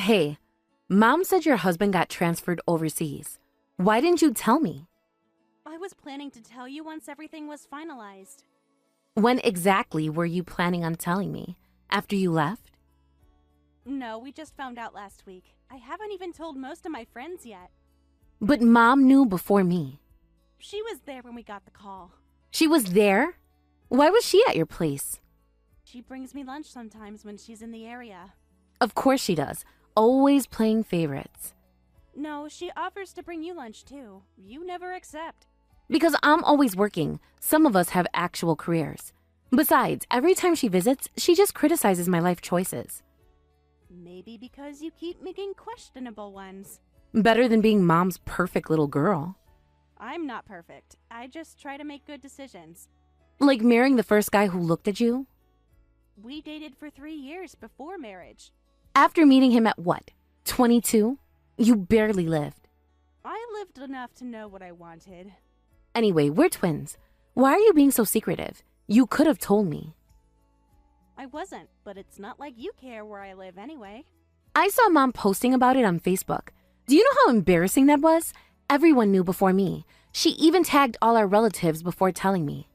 Hey, Mom said your husband got transferred overseas. Why didn't you tell me? I was planning to tell you once everything was finalized. When exactly were you planning on telling me? After you left? No, we just found out last week. I haven't even told most of my friends yet. But Mom knew before me. She was there when we got the call. She was there? Why was she at your place? She brings me lunch sometimes when she's in the area. Of course she does. Always playing favorites. No, she offers to bring you lunch too. You never accept. Because I'm always working. Some of us have actual careers. Besides, every time she visits, she just criticizes my life choices. Maybe because you keep making questionable ones. Better than being Mom's perfect little girl. I'm not perfect. I just try to make good decisions. Like marrying the first guy who looked at you? We dated for 3 years before marriage. After meeting him at what? 22? You barely lived. I lived enough to know what I wanted. Anyway, we're twins. Why are you being so secretive? You could have told me. I wasn't, but it's not like you care where I live anyway. I saw Mom posting about it on Facebook. Do you know how embarrassing that was? Everyone knew before me. She even tagged all our relatives before telling me.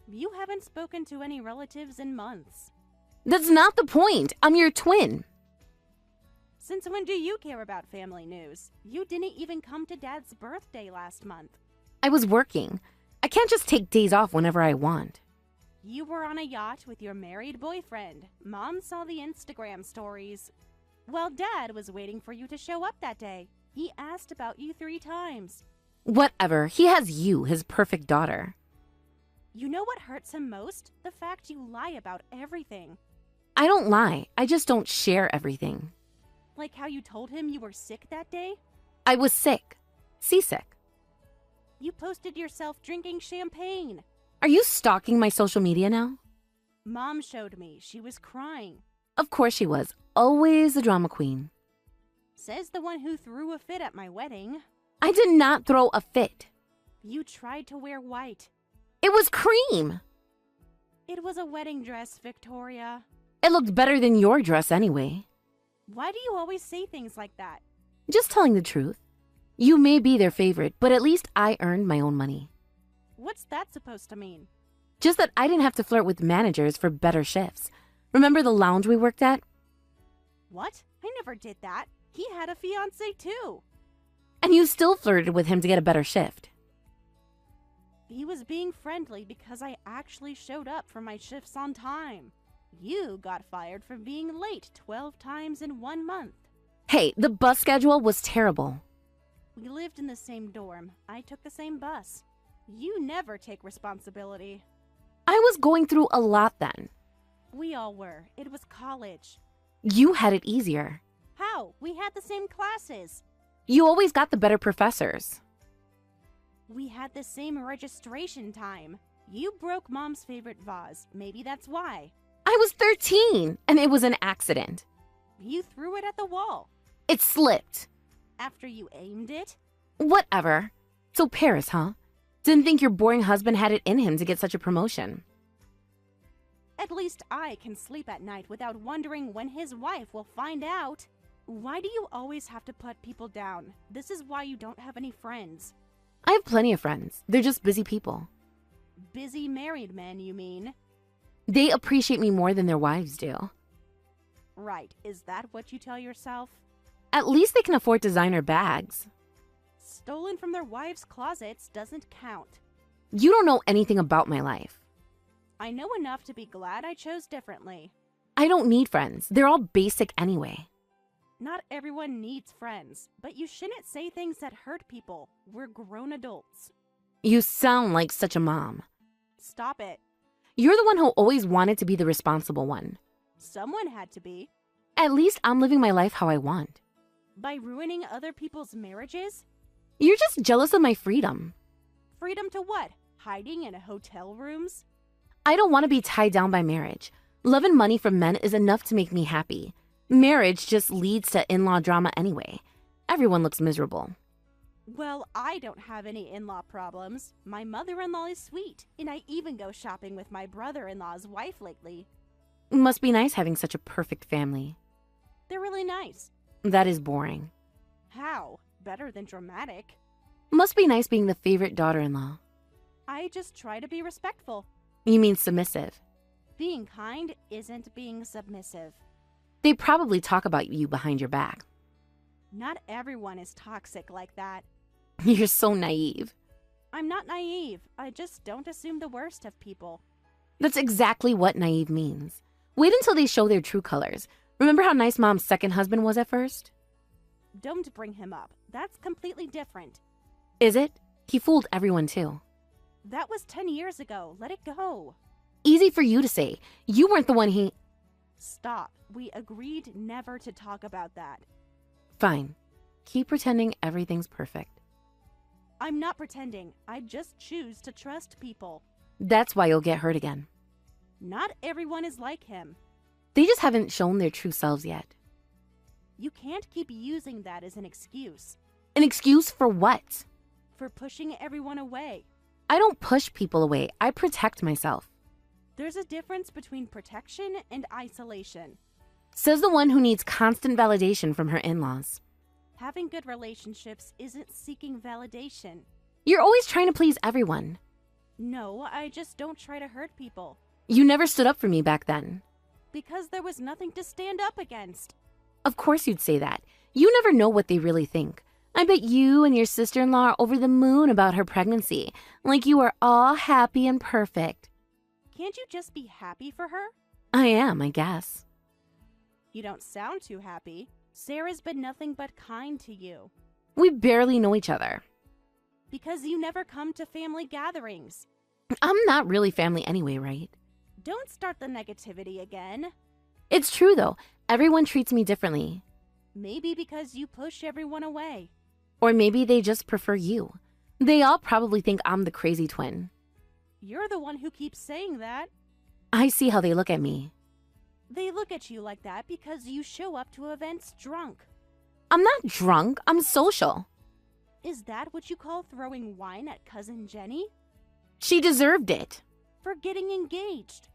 You haven't spoken to any relatives in months. That's not the point. I'm your twin. Since when do you care about family news? You didn't even come to Dad's birthday last month. I was working. I can't just take days off whenever I want. You were on a yacht with your married boyfriend. Mom saw the Instagram stories. Well, Dad was waiting for you to show up that day. He asked about you 3 times. Whatever. He has you, his perfect daughter. You know what hurts him most? The fact you lie about everything. I don't lie. I just don't share everything. Like how you told him you were sick that day? I was sick. Seasick. You posted yourself drinking champagne. Are you stalking my social media now? Mom showed me. She was crying. Of course she was. Always a drama queen. Says the one who threw a fit at my wedding. I did not throw a fit. You tried to wear white. It was cream. It was a wedding dress, Victoria. It looked better than your dress anyway. Why do you always say things like that? Just telling the truth. You may be their favorite, but at least I earned my own money. What's that supposed to mean? Just that I didn't have to flirt with managers for better shifts. Remember the lounge we worked at? What? I never did that. He had a fiancé too. And you still flirted with him to get a better shift. He was being friendly because I actually showed up for my shifts on time. You got fired for being late 12 times in 1 month. Hey, the bus schedule was terrible. We lived in the same dorm. I took the same bus. You never take responsibility. I was going through a lot then. We all were. It was college. You had it easier. How? We had the same classes. You always got the better professors. We had the same registration time. You broke Mom's favorite vase. Maybe that's why. I was 13, and it was an accident. You threw it at the wall. It slipped. After you aimed it? Whatever. So Paris, huh? Didn't think your boring husband had it in him to get such a promotion. At least I can sleep at night without wondering when his wife will find out. Why do you always have to put people down? This is why you don't have any friends. I have plenty of friends. They're just busy people. Busy married men, you mean? They appreciate me more than their wives do. Right. Is that what you tell yourself? At least they can afford designer bags. Stolen from their wives' closets doesn't count. You don't know anything about my life. I know enough to be glad I chose differently. I don't need friends. They're all basic anyway. Not everyone needs friends, but you shouldn't say things that hurt people. We're grown adults. You sound like such a mom. Stop it. You're the one who always wanted to be the responsible one. Someone had to be. At least I'm living my life how I want. By ruining other people's marriages? You're just jealous of my freedom. Freedom to what? Hiding in hotel rooms? I don't want to be tied down by marriage. Love and money from men is enough to make me happy. Marriage just leads to in-law drama anyway. Everyone looks miserable. Well, I don't have any in-law problems. My mother-in-law is sweet, and I even go shopping with my brother-in-law's wife lately. Must be nice having such a perfect family. They're really nice. That is boring. How? Better than dramatic. Must be nice being the favorite daughter-in-law. I just try to be respectful. You mean submissive? Being kind isn't being submissive. They probably talk about you behind your back. Not everyone is toxic like that. You're so naive. I'm not naive. I just don't assume the worst of people. That's exactly what naive means. Wait until they show their true colors. Remember how nice Mom's second husband was at first? Don't bring him up. That's completely different. Is it? He fooled everyone too. That was 10 years ago. Let it go. Easy for you to say. You weren't the one he... Stop. We agreed never to talk about that. Fine. Keep pretending everything's perfect. I'm not pretending. I just choose to trust people. That's why you'll get hurt again. Not everyone is like him. They just haven't shown their true selves yet. You can't keep using that as an excuse. An excuse for what? For pushing everyone away. I don't push people away. I protect myself. There's a difference between protection and isolation. Says the one who needs constant validation from her in-laws. Having good relationships isn't seeking validation. You're always trying to please everyone. No, I just don't try to hurt people. You never stood up for me back then. Because there was nothing to stand up against. Of course you'd say that. You never know what they really think. I bet you and your sister-in-law are over the moon about her pregnancy, like you are all happy and perfect. Can't you just be happy for her? I am, I guess. You don't sound too happy. Sarah's been nothing but kind to you. We barely know each other. Because you never come to family gatherings. I'm not really family anyway, right? Don't start the negativity again. It's true, though. Everyone treats me differently. Maybe because you push everyone away. Or maybe they just prefer you. They all probably think I'm the crazy twin. You're the one who keeps saying that. I see how they look at me. They look at you like that because you show up to events drunk. I'm not drunk. I'm social. Is that what you call throwing wine at Cousin Jenny? She deserved it. For getting engaged.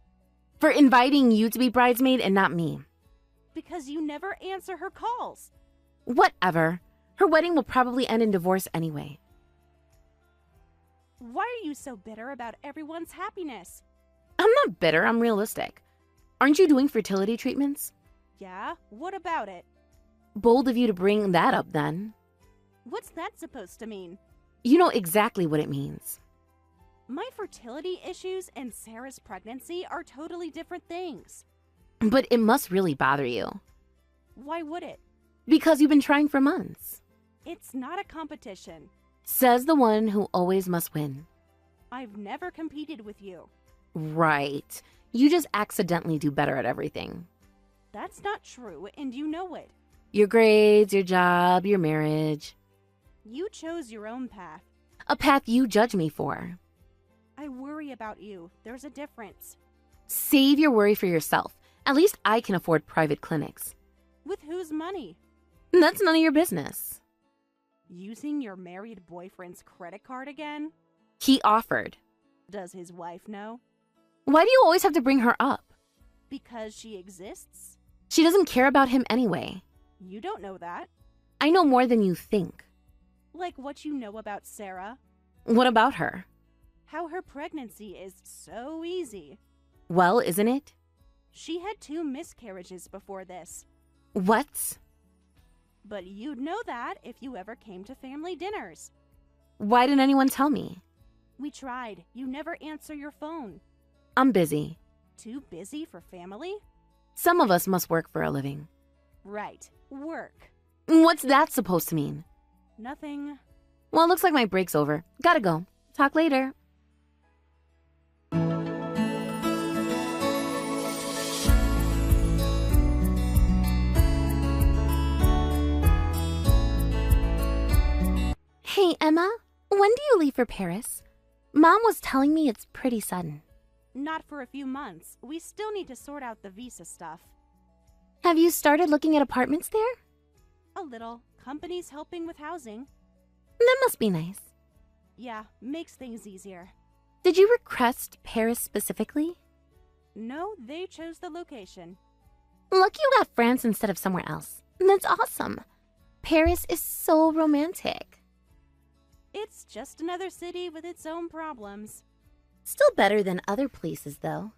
For inviting you to be bridesmaid and not me. Because you never answer her calls. Whatever. Her wedding will probably end in divorce anyway. Why are you so bitter about everyone's happiness? I'm not bitter. I'm realistic. Aren't you doing fertility treatments? Yeah, what about it? Bold of you to bring that up then. What's that supposed to mean? You know exactly what it means. My fertility issues and Sarah's pregnancy are totally different things. But it must really bother you. Why would it? Because you've been trying for months. It's not a competition. Says the one who always must win. I've never competed with you. Right. You just accidentally do better at everything. That's not true, and you know it. Your grades, your job, your marriage. You chose your own path. A path you judge me for. I worry about you. There's a difference. Save your worry for yourself. At least I can afford private clinics. With whose money? That's none of your business. Using your married boyfriend's credit card again? He offered. Does his wife know? Why do you always have to bring her up? Because she exists? She doesn't care about him anyway. You don't know that. I know more than you think. Like what you know about Sarah? What about her? How her pregnancy is so easy. Well, isn't it? She had 2 miscarriages before this. What? But you'd know that if you ever came to family dinners. Why didn't anyone tell me? We tried. You never answer your phone. I'm busy. Too busy for family? Some of us must work for a living. Right. Work. What's that supposed to mean? Nothing. Well, looks like my break's over. Gotta go. Talk later. Hey, Emma. When do you leave for Paris? Mom was telling me it's pretty sudden. Not for a few months. We still need to sort out the visa stuff. Have you started looking at apartments there? A little. Companies helping with housing. That must be nice. Yeah, makes things easier. Did you request Paris specifically? No, they chose the location. Lucky you got France instead of somewhere else. That's awesome. Paris is so romantic. It's just another city with its own problems. Still better than other places, though.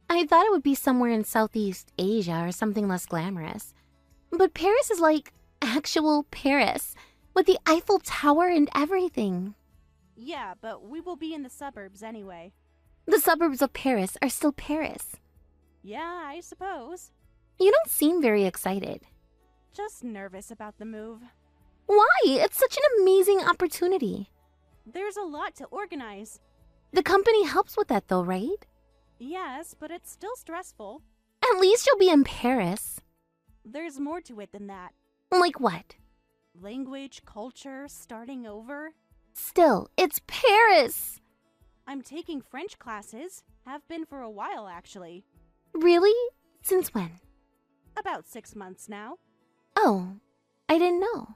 I thought it would be somewhere in Southeast Asia or something less glamorous. But Paris is like actual Paris, with the Eiffel Tower and everything. Yeah, but we will be in the suburbs anyway. The suburbs of Paris are still Paris. Yeah, I suppose. You don't seem very excited. Just nervous about the move. Why? It's such an amazing opportunity. There's a lot to organize. The company helps with that though, right? Yes, but it's still stressful. At least you'll be in Paris. There's more to it than that. Like what? Language, culture, starting over. Still, it's Paris! I'm taking French classes. Have been for a while, actually. Really? Since when? About 6 months now. Oh, I didn't know.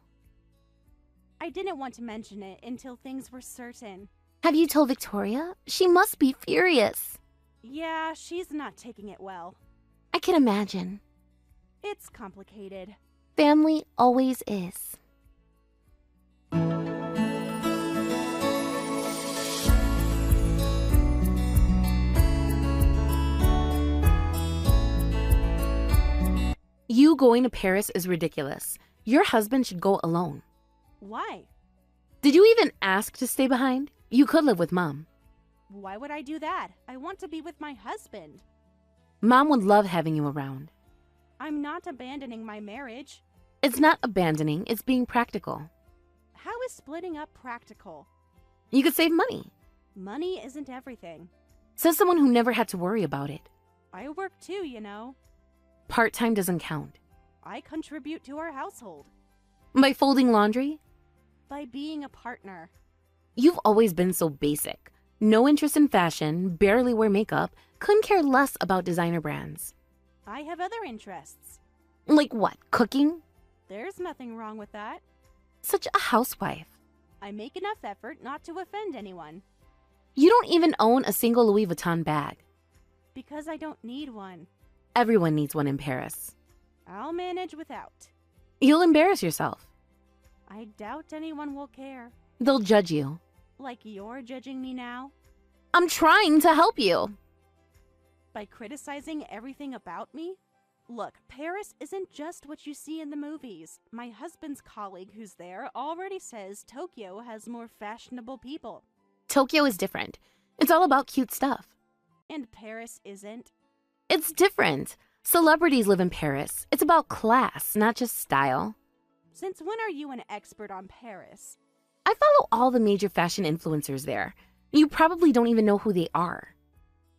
I didn't want to mention it until things were certain. Have you told Victoria? She must be furious. Yeah, she's not taking it well. I can imagine. It's complicated. Family always is. You going to Paris is ridiculous. Your husband should go alone. Why? Did you even ask to stay behind? You could live with Mom. Why would I do that? I want to be with my husband. Mom would love having you around. I'm not abandoning my marriage. It's not abandoning, it's being practical. How is splitting up practical? You could save money. Money isn't everything. Says someone who never had to worry about it. I work too, you know. Part-time doesn't count. I contribute to our household. By folding laundry? By being a partner. You've always been so basic. No interest in fashion, barely wear makeup, couldn't care less about designer brands. I have other interests. Like what, cooking? There's nothing wrong with that. Such a housewife. I make enough effort not to offend anyone. You don't even own a single Louis Vuitton bag. Because I don't need one. Everyone needs one in Paris. I'll manage without. You'll embarrass yourself. I doubt anyone will care. They'll judge you. Like you're judging me now? I'm trying to help you. By criticizing everything about me? Look, Paris isn't just what you see in the movies. My husband's colleague who's there already says Tokyo has more fashionable people. Tokyo is different. It's all about cute stuff. And Paris isn't. It's different. Celebrities live in Paris. It's about class, not just style. Since when are you an expert on Paris? I follow all the major fashion influencers there. You probably don't even know who they are.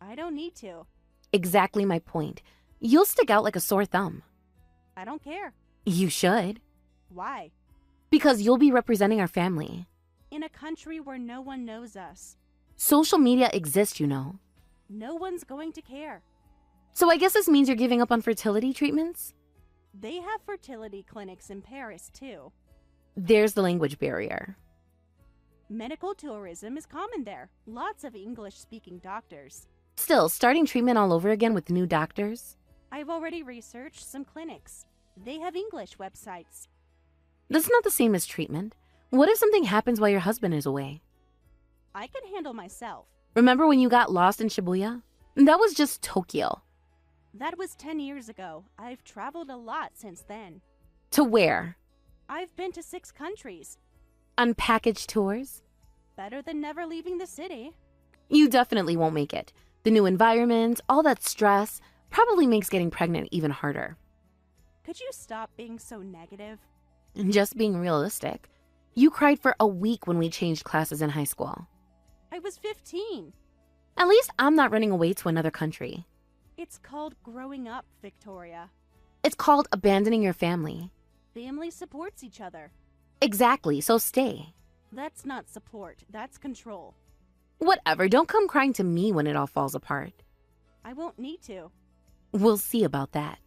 I don't need to. Exactly my point. You'll stick out like a sore thumb. I don't care. You should. Why? Because you'll be representing our family. In a country where no one knows us. Social media exists, you know. No one's going to care. So I guess this means you're giving up on fertility treatments? They have fertility clinics in Paris, too. There's the language barrier. Medical tourism is common there. Lots of English-speaking doctors. Still, starting treatment all over again with new doctors? I've already researched some clinics. They have English websites. That's not the same as treatment. What if something happens while your husband is away? I can handle myself. Remember when you got lost in Shibuya? That was just Tokyo. That was 10 years ago. I've traveled a lot since then. To where? I've been to 6 countries. On package tours? Better than never leaving the city. You definitely won't make it. The new environment, all that stress, probably makes getting pregnant even harder. Could you stop being so negative? Just being realistic. You cried for a week when we changed classes in high school. I was 15. At least I'm not running away to another country. It's called growing up, Victoria. It's called abandoning your family. Family supports each other. Exactly, so stay. That's not support, that's control. Whatever, don't come crying to me when it all falls apart. I won't need to. We'll see about that.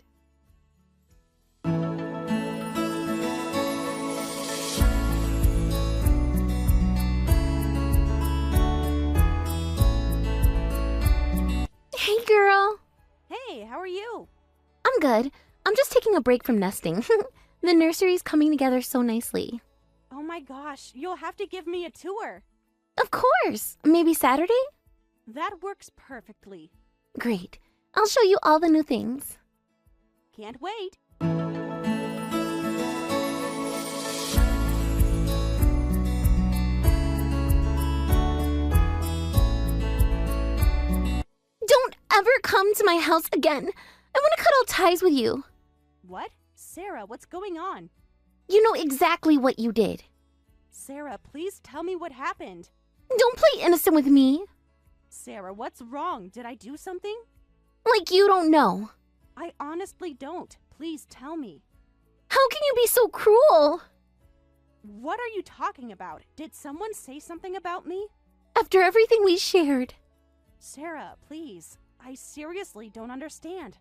Hey, girl. Hey, how are you? I'm good. I'm just taking a break from nesting. The nursery's coming together so nicely. Oh my gosh, you'll have to give me a tour. Of course! Maybe Saturday? That works perfectly. Great. I'll show you all the new things. Can't wait. Don't ever come to my house again. I want to cut all ties with you. What? Sarah, what's going on? You know exactly what you did. Sarah, please tell me what happened. Don't play innocent with me. Sarah, what's wrong? Did I do something? Like you don't know. I honestly don't. Please tell me. How can you be so cruel? What are you talking about? Did someone say something about me? After everything we shared. Sarah, please. I seriously don't understand.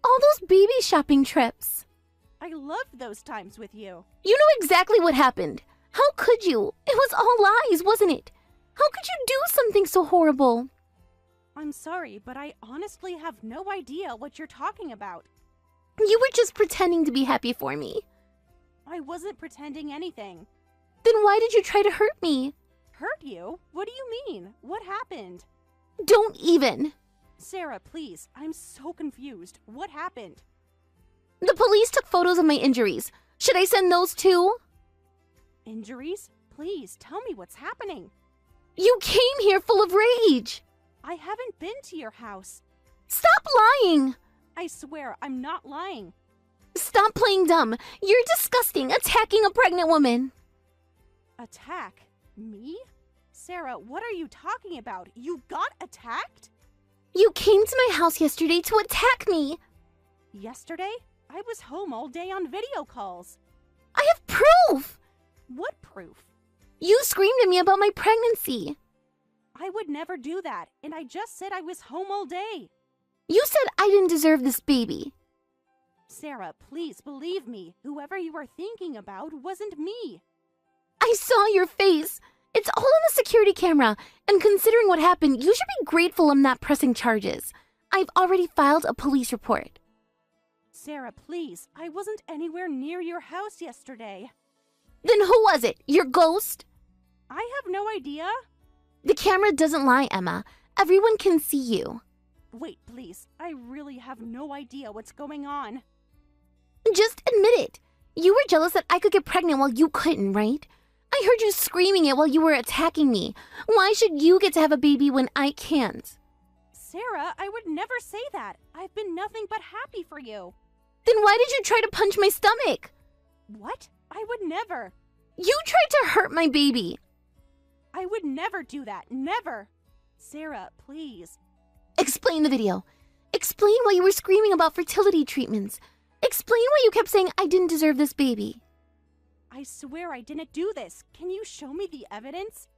All those baby shopping trips. I loved those times with you. You know exactly what happened. How could you? It was all lies, wasn't it? How could you do something so horrible? I'm sorry, but I honestly have no idea what you're talking about. You were just pretending to be happy for me. I wasn't pretending anything. Then why did you try to hurt me? Hurt you? What do you mean? What happened? Don't even. Sarah, please. I'm so confused. What happened? The police took photos of my injuries. Should I send those too? Injuries? Please, tell me what's happening. You came here full of rage. I haven't been to your house. Stop lying. I swear, I'm not lying. Stop playing dumb. You're disgusting, attacking a pregnant woman. Attack? Me? Sarah, what are you talking about? You got attacked? You came to my house yesterday to attack me. Yesterday? I was home all day on video calls. I have proof. What proof? You screamed at me about my pregnancy. I would never do that, and I just said I was home all day. You said I didn't deserve this baby. Sarah, please believe me. Whoever you are thinking about wasn't me. I saw your face. It's all on the security camera, and considering what happened, you should be grateful I'm not pressing charges. I've already filed a police report. Sarah, please. I wasn't anywhere near your house yesterday. Then who was it? Your ghost? I have no idea. The camera doesn't lie, Emma. Everyone can see you. Wait, please. I really have no idea what's going on. Just admit it. You were jealous that I could get pregnant while you couldn't, right? I heard you screaming it while you were attacking me. Why should you get to have a baby when I can't? Sarah, I would never say that. I've been nothing but happy for you. Then why did you try to punch my stomach? What? I would never. You tried to hurt my baby. I would never do that. Never. Sarah, please. Explain the video. Explain why you were screaming about fertility treatments. Explain why you kept saying I didn't deserve this baby. I swear I didn't do this. Can you show me the evidence?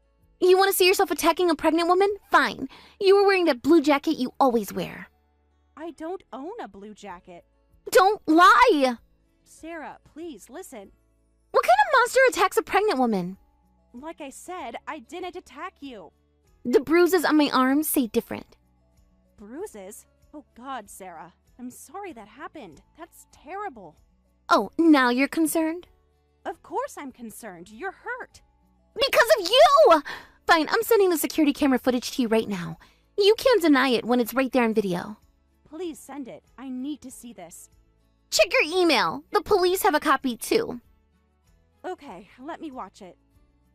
You want to see yourself attacking a pregnant woman? Fine. You were wearing that blue jacket you always wear. I don't own a blue jacket. Don't lie! Sarah, please listen. What kind of monster attacks a pregnant woman? Like I said, I didn't attack you. The bruises on my arms say different. Bruises? Oh God, Sarah. I'm sorry that happened. That's terrible. Oh, now you're concerned? Of course I'm concerned. You're hurt. Because of you! Fine, I'm sending the security camera footage to you right now. You can't deny it when it's right there on video. Please send it. I need to see this. Check your email. The police have a copy too. Okay, let me watch it.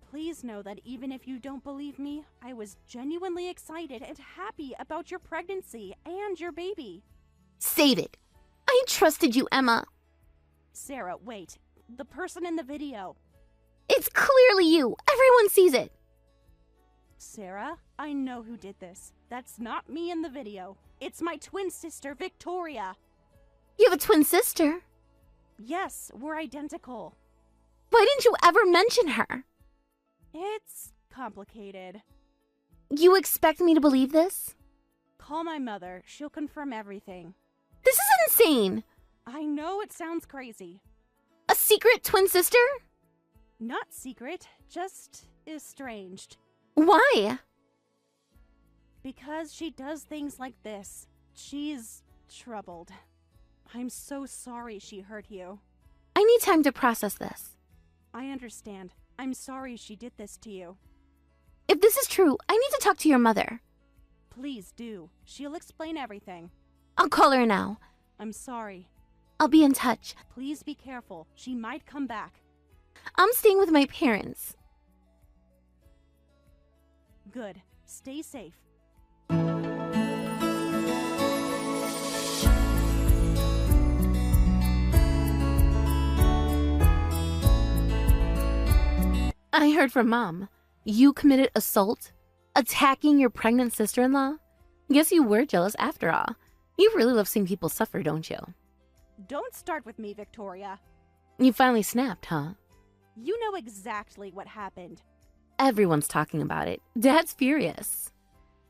Please know that even if you don't believe me, I was genuinely excited and happy about your pregnancy and your baby. Save it. I trusted you, Emma. Sarah, wait. The person in the video. It's clearly you. Everyone sees it. Sarah, I know who did this. That's not me in the video. It's my twin sister, Victoria. You have a twin sister? Yes, we're identical. Why didn't you ever mention her? It's complicated. You expect me to believe this? Call my mother. She'll confirm everything. This is insane. I know it sounds crazy. A secret twin sister? Not secret, just estranged. Why? Because she does things like this. She's troubled. I'm so sorry she hurt you. I need time to process this. I understand. I'm sorry she did this to you. If this is true, I need to talk to your mother. Please do. She'll explain everything. I'll call her now. I'm sorry. I'll be in touch. Please be careful. She might come back. I'm staying with my parents. Good. Stay safe. I heard from Mom. You committed assault? Attacking your pregnant sister-in-law? Guess you were jealous after all. You really love seeing people suffer, don't you? Don't start with me, Victoria. You finally snapped, huh? You know exactly what happened. Everyone's talking about it. Dad's furious.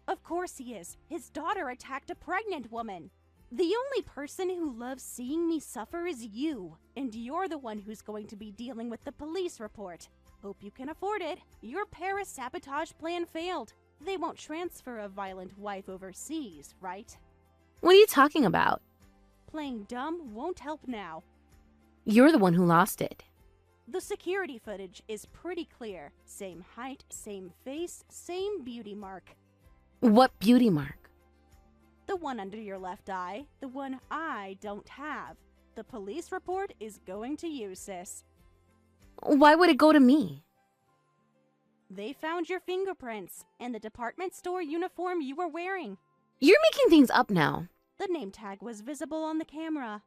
Of course he is. His daughter attacked a pregnant woman. The only person who loves seeing me suffer is you, and you're the one who's going to be dealing with the police report. Hope you can afford it. Your Paris sabotage plan failed. They won't transfer a violent wife overseas, right? What are you talking about? Playing dumb won't help now. You're the one who lost it. The security footage is pretty clear. Same height, same face, same beauty mark. What beauty mark? The one under your left eye, the one I don't have. The police report is going to you, sis. Why would it go to me? They found your fingerprints and the department store uniform you were wearing. You're making things up now. The name tag was visible on the camera.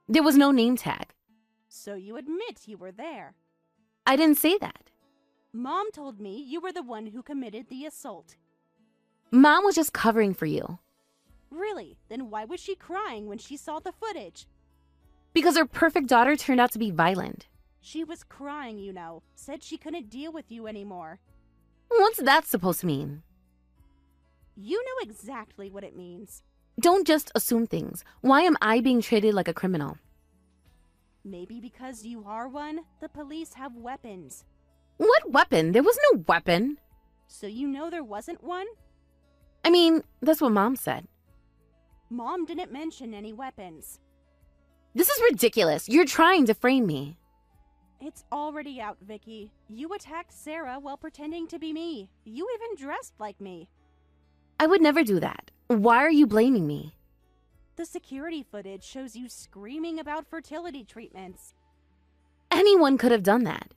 There was no name tag. So you admit you were there. I didn't say that. Mom told me you were the one who committed the assault. Mom was just covering for you. Really? Then why was she crying when she saw the footage? Because her perfect daughter turned out to be violent. She was crying, you know. Said she couldn't deal with you anymore. What's that supposed to mean? You know exactly what it means. Don't just assume things. Why am I being treated like a criminal? Maybe because you are one, the police have weapons. What weapon? There was no weapon. So you know there wasn't one? I mean, that's what Mom said. Mom didn't mention any weapons. This is ridiculous. You're trying to frame me. It's already out, Vicky. You attacked Sarah while pretending to be me. You even dressed like me. I would never do that. Why are you blaming me? The security footage shows you screaming about fertility treatments. Anyone could have done that.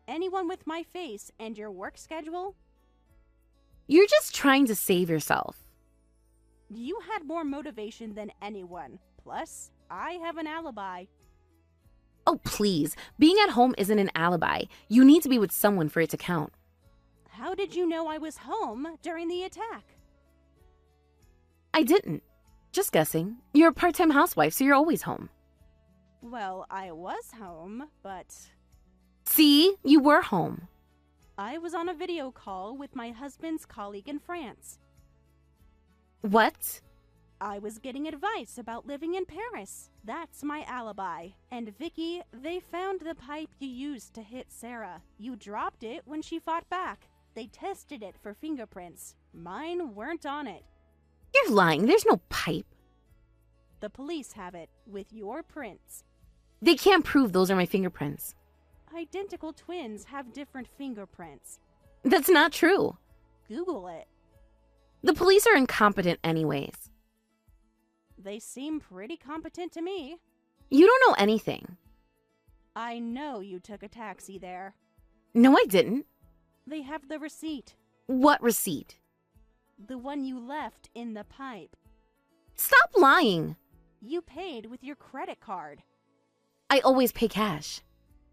Anyone with my face and your work schedule? You're just trying to save yourself. You had more motivation than anyone. Plus, I have an alibi. Oh, please. Being at home isn't an alibi. You need to be with someone for it to count. How did you know I was home during the attack? I didn't. Just guessing. You're a part-time housewife, so you're always home. Well, I was home, but... See? You were home. I was on a video call with my husband's colleague in France. What? I was getting advice about living in Paris. That's my alibi. And Vicky, they found the pipe you used to hit Sarah. You dropped it when she fought back. They tested it for fingerprints. Mine weren't on it. You're lying. There's no pipe. The police have it, with your prints. They can't prove those are my fingerprints. Identical twins have different fingerprints. That's not true. Google it. The police are incompetent anyways. They seem pretty competent to me. You don't know anything. I know you took a taxi there. No, I didn't. They have the receipt. What receipt? The one you left in the pipe. Stop lying. You paid with your credit card. I always pay cash.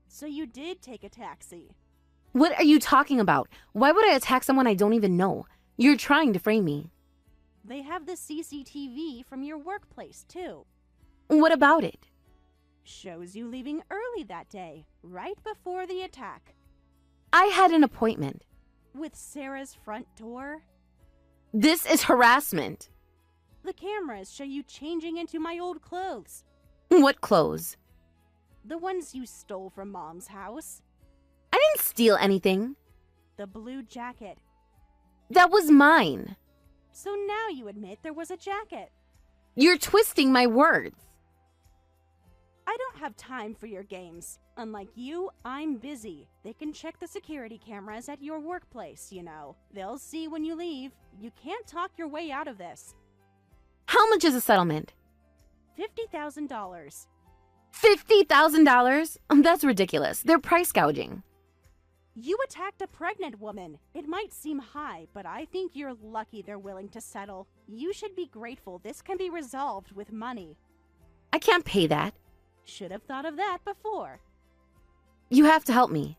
So you did take a taxi. What are you talking about? Why would I attack someone I don't even know? You're trying to frame me. They have the CCTV from your workplace, too. What about it? Shows you leaving early that day, right before the attack. I had an appointment. With Sarah's front door? This is harassment. The cameras show you changing into my old clothes. What clothes? The ones you stole from Mom's house. I didn't steal anything. The blue jacket. That was mine. So now you admit there was a jacket. You're twisting my words. I don't have time for your games. Unlike you, I'm busy. They can check the security cameras at your workplace, you know. They'll see when you leave. You can't talk your way out of this. How much is a settlement? $50,000. $50,000? That's ridiculous. They're price gouging. You attacked a pregnant woman. It might seem high, but I think you're lucky they're willing to settle. You should be grateful this can be resolved with money. I can't pay that. Should have thought of that before. You have to help me.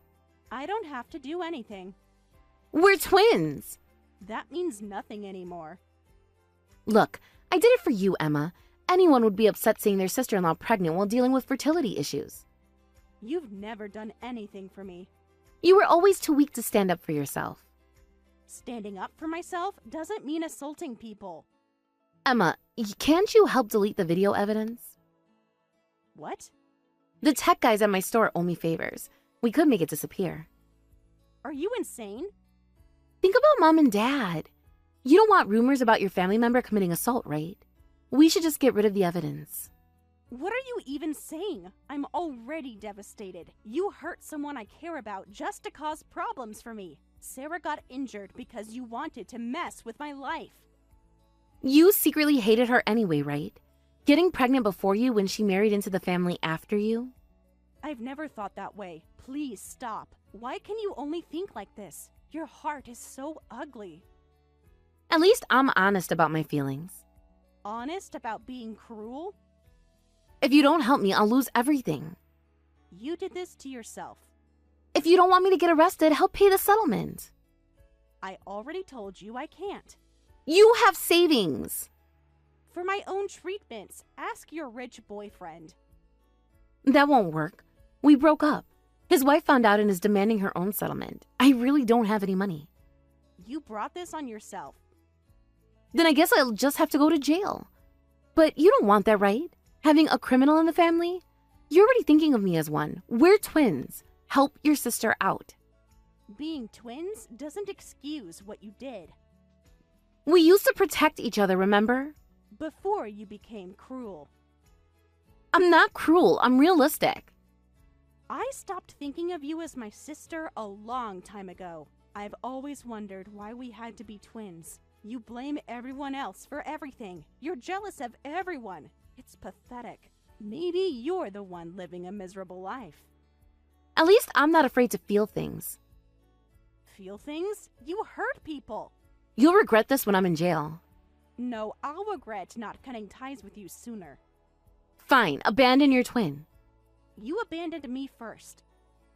I don't have to do anything. We're twins. That means nothing anymore. Look, I did it for you, Emma. Anyone would be upset seeing their sister-in-law pregnant while dealing with fertility issues. You've never done anything for me. You were always too weak to stand up for yourself. Standing up for myself doesn't mean assaulting people. Emma, can't you help delete the video evidence? What? The tech guys at my store owe me favors. We could make it disappear. Are you insane? Think about Mom and Dad. You don't want rumors about your family member committing assault, right? We should just get rid of the evidence. What are you even saying? I'm already devastated. You hurt someone I care about just to cause problems for me. Sarah got injured because you wanted to mess with my life. You secretly hated her anyway, right? Getting pregnant before you when she married into the family after you? I've never thought that way. Please stop. Why can you only think like this? Your heart is so ugly. At least I'm honest about my feelings. Honest about being cruel? If you don't help me, I'll lose everything. You did this to yourself. If you don't want me to get arrested, help pay the settlement. I already told you I can't. You have savings. For my own treatments, ask your rich boyfriend. That won't work. We broke up. His wife found out and is demanding her own settlement. I really don't have any money. You brought this on yourself. Then I guess I'll just have to go to jail. But you don't want that, right? Having a criminal in the family? You're already thinking of me as one. We're twins. Help your sister out. Being twins doesn't excuse what you did. We used to protect each other, remember? Before you became cruel. I'm not cruel. I'm realistic. I stopped thinking of you as my sister a long time ago. I've always wondered why we had to be twins. You blame everyone else for everything. You're jealous of everyone. It's pathetic. Maybe you're the one living a miserable life. At least I'm not afraid to feel things. Feel things? You hurt people. You'll regret this when I'm in jail. No, I'll regret not cutting ties with you sooner. Fine, abandon your twin. You abandoned me first.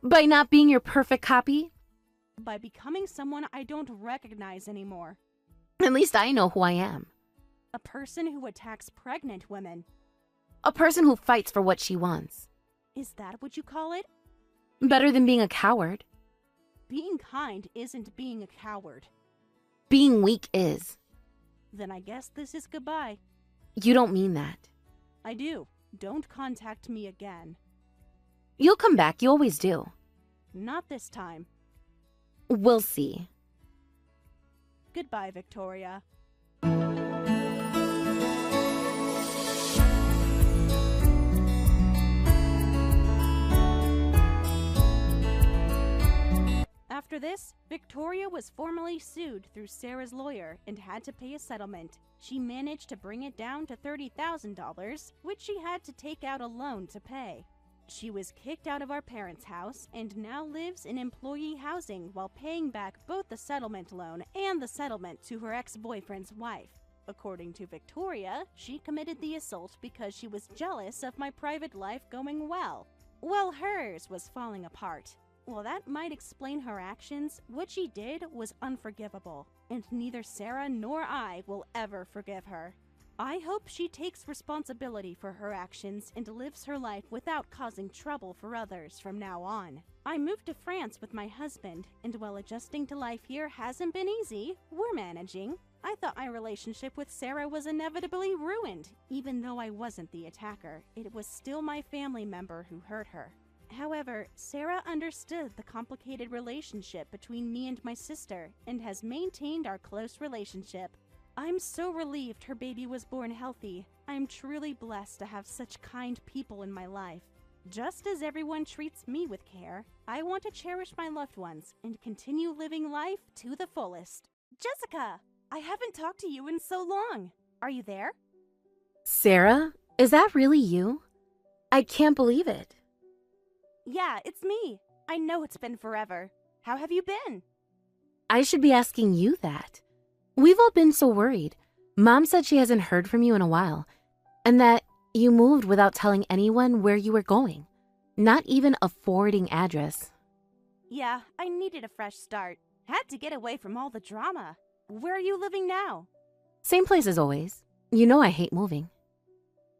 By not being your perfect copy? By becoming someone I don't recognize anymore. At least I know who I am. A person who attacks pregnant women. A person who fights for what she wants. Is that what you call it? Better than being a coward. Being kind isn't being a coward. Being weak is. Then I guess this is goodbye. You don't mean that. I do. Don't contact me again. You'll come back, you always do. Not this time. We'll see. Goodbye, Victoria. After this, Victoria was formally sued through Sarah's lawyer and had to pay a settlement. She managed to bring it down to $30,000, which she had to take out a loan to pay. She was kicked out of our parents' house and now lives in employee housing while paying back both the settlement loan and the settlement to her ex-boyfriend's wife. According to Victoria, she committed the assault because she was jealous of my private life going well, while hers was falling apart. While that might explain her actions, what she did was unforgivable, and neither Sarah nor I will ever forgive her. I hope she takes responsibility for her actions and lives her life without causing trouble for others from now on. I moved to France with my husband, and while adjusting to life here hasn't been easy, we're managing. I thought my relationship with Sarah was inevitably ruined. Even though I wasn't the attacker, it was still my family member who hurt her. However, Sarah understood the complicated relationship between me and my sister and has maintained our close relationship. I'm so relieved her baby was born healthy. I'm truly blessed to have such kind people in my life. Just as everyone treats me with care, I want to cherish my loved ones and continue living life to the fullest. Jessica, I haven't talked to you in so long. Are you there? Sarah, is that really you? I can't believe it. Yeah, it's me. I know it's been forever. How have you been? I should be asking you that. We've all been so worried. Mom said she hasn't heard from you in a while, and that you moved without telling anyone where you were going. Not even a forwarding address. Yeah, I needed a fresh start. Had to get away from all the drama. Where are you living now? Same place as always. You know I hate moving.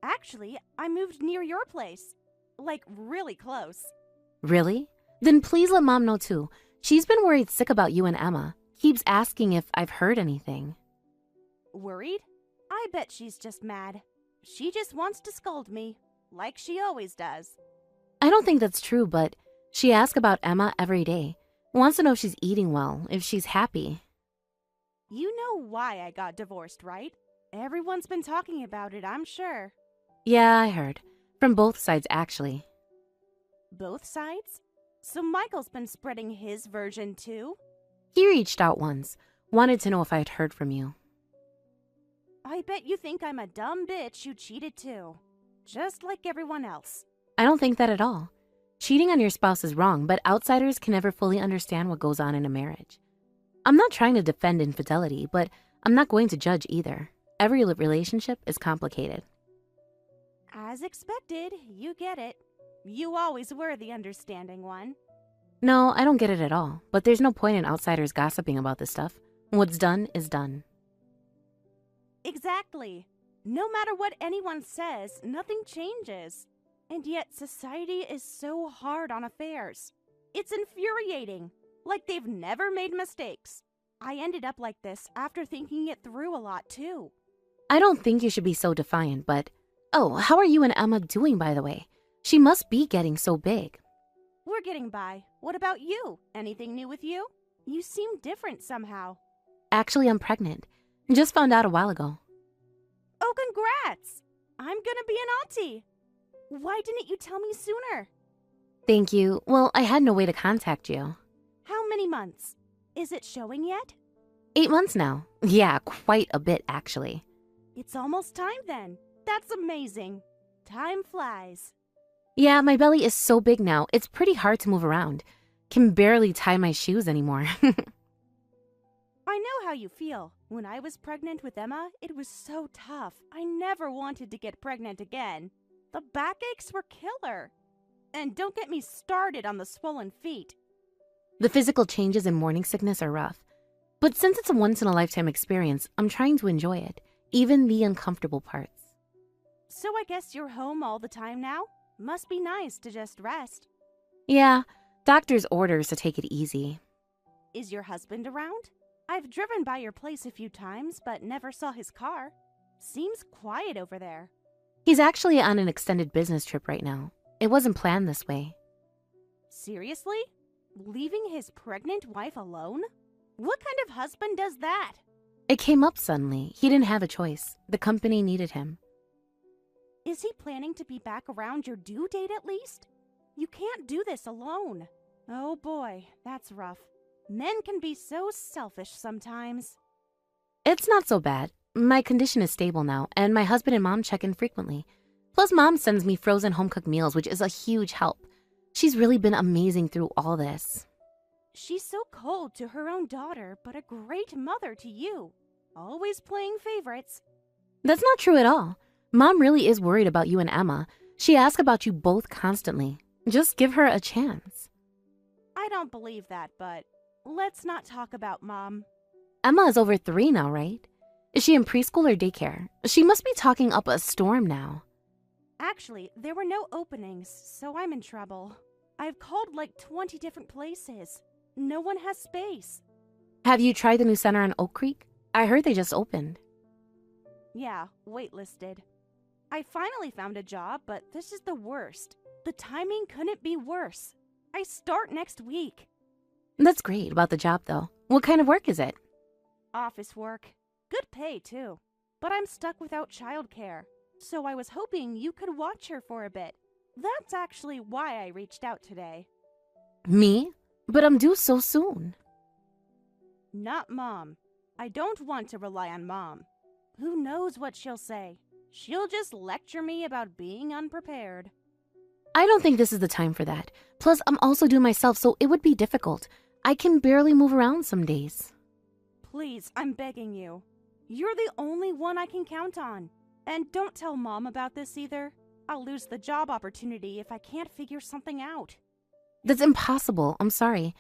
Actually, I moved near your place. Like, really close. Really? Then please let Mom know too. She's been worried sick about you and Emma. Keeps asking if I've heard anything. Worried? I bet she's just mad. She just wants to scold me, like she always does. I don't think that's true, but she asks about Emma every day. Wants to know if she's eating well, if she's happy. You know why I got divorced, right? Everyone's been talking about it, I'm sure. Yeah, I heard. From both sides, actually. Both sides? So Michael's been spreading his version too? He reached out once. Wanted to know if I had heard from you. I bet you think I'm a dumb bitch who cheated too. Just like everyone else. I don't think that at all. Cheating on your spouse is wrong, but outsiders can never fully understand what goes on in a marriage. I'm not trying to defend infidelity, but I'm not going to judge either. Every relationship is complicated. As expected, you get it. You always were the understanding one. No, I don't get it at all, but there's no point in outsiders gossiping about this stuff. What's done is done. Exactly. No matter what anyone says, nothing changes. And yet society is so hard on affairs. It's infuriating. Like they've never made mistakes. I ended up like this after thinking it through a lot too. I don't think you should be so defiant, but... Oh, how are you and Emma doing, by the way? She must be getting so big. We're getting by. What about you? Anything new with you? You seem different somehow. Actually, I'm pregnant. Just found out a while ago. Oh, congrats! I'm gonna be an auntie. Why didn't you tell me sooner? Thank you. Well, I had no way to contact you. How many months? Is it showing yet? 8 months now. Yeah, quite a bit, actually. It's almost time then. That's amazing. Time flies. Yeah, my belly is so big now, it's pretty hard to move around. Can barely tie my shoes anymore. I know how you feel. When I was pregnant with Emma, it was so tough. I never wanted to get pregnant again. The backaches were killer. And don't get me started on the swollen feet. The physical changes in morning sickness are rough. But since it's a once-in-a-lifetime experience, I'm trying to enjoy it, even the uncomfortable parts. So I guess you're home all the time now? Must be nice to just rest. Yeah, doctor's orders to take it easy. Is your husband around? I've driven by your place a few times, but never saw his car. Seems quiet over there. He's actually on an extended business trip right now. It wasn't planned this way. Seriously? Leaving his pregnant wife alone? What kind of husband does that? It came up suddenly. He didn't have a choice. The company needed him. Is he planning to be back around your due date at least? You can't do this alone. Oh boy, that's rough. Men can be so selfish sometimes. It's not so bad. My condition is stable now, and my husband and mom check in frequently. Plus, mom sends me frozen home-cooked meals, which is a huge help. She's really been amazing through all this. She's so cold to her own daughter, but a great mother to you. Always playing favorites. That's not true at all. Mom really is worried about you and Emma. She asks about you both constantly. Just give her a chance. I don't believe that, but let's not talk about Mom. Emma is over 3 now, right? Is she in preschool or daycare? She must be talking up a storm now. Actually, there were no openings, so I'm in trouble. I've called like 20 different places. No one has space. Have you tried the new center on Oak Creek? I heard they just opened. Yeah, waitlisted. I finally found a job, but this is the worst. The timing couldn't be worse. I start next week. That's great about the job, though. What kind of work is it? Office work. Good pay, too. But I'm stuck without childcare. So I was hoping you could watch her for a bit. That's actually why I reached out today. Me? But I'm due so soon. Not Mom. I don't want to rely on Mom. Who knows what she'll say? She'll just lecture me about being unprepared. I don't think this is the time for that. Plus, I'm also due myself, so it would be difficult. I can barely move around some days. Please, I'm begging you. You're the only one I can count on. And don't tell Mom about this either. I'll lose the job opportunity if I can't figure something out. That's impossible. I'm sorry.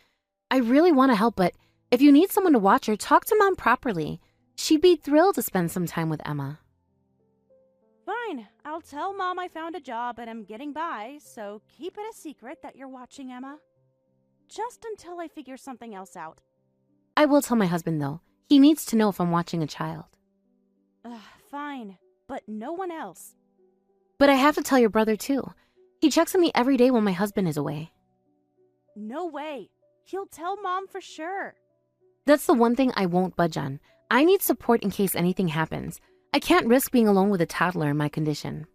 I really want to help, but if you need someone to watch her, talk to Mom properly. She'd be thrilled to spend some time with Emma. Fine, I'll tell Mom I found a job and I'm getting by, so keep it a secret that you're watching Emma. Just until I figure something else out. I will tell my husband, though. He needs to know if I'm watching a child. Fine, but no one else. But I have to tell your brother, too. He checks on me every day when my husband is away. No way. He'll tell Mom for sure. That's the one thing I won't budge on. I need support in case anything happens. I can't risk being alone with a toddler in my condition.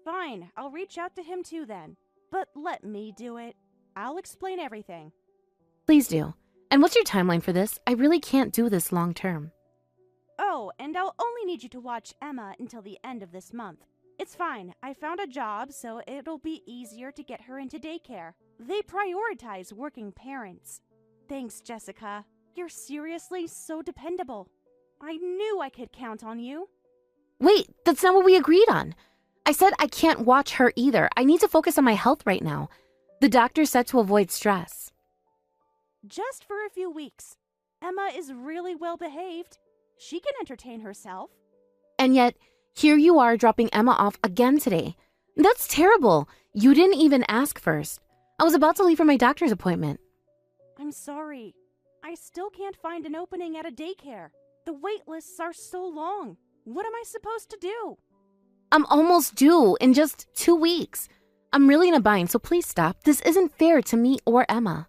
Fine, I'll reach out to him too then. But let me do it. I'll explain everything. Please do. And what's your timeline for this? I really can't do this long term. Oh, and I'll only need you to watch Emma until the end of this month. It's fine. I found a job, so it'll be easier to get her into daycare. They prioritize working parents. Thanks, Jessica. You're seriously so dependable. I knew I could count on you. Wait, that's not what we agreed on. I said I can't watch her either. I need to focus on my health right now. The doctor said to avoid stress. Just for a few weeks. Emma is really well behaved. She can entertain herself. And yet, here you are dropping Emma off again today. That's terrible. You didn't even ask first. I was about to leave for my doctor's appointment. I'm sorry. I still can't find an opening at a daycare. The wait lists are so long. What am I supposed to do? I'm almost due in just 2 weeks. I'm really in a bind, so please stop. This isn't fair to me or Emma.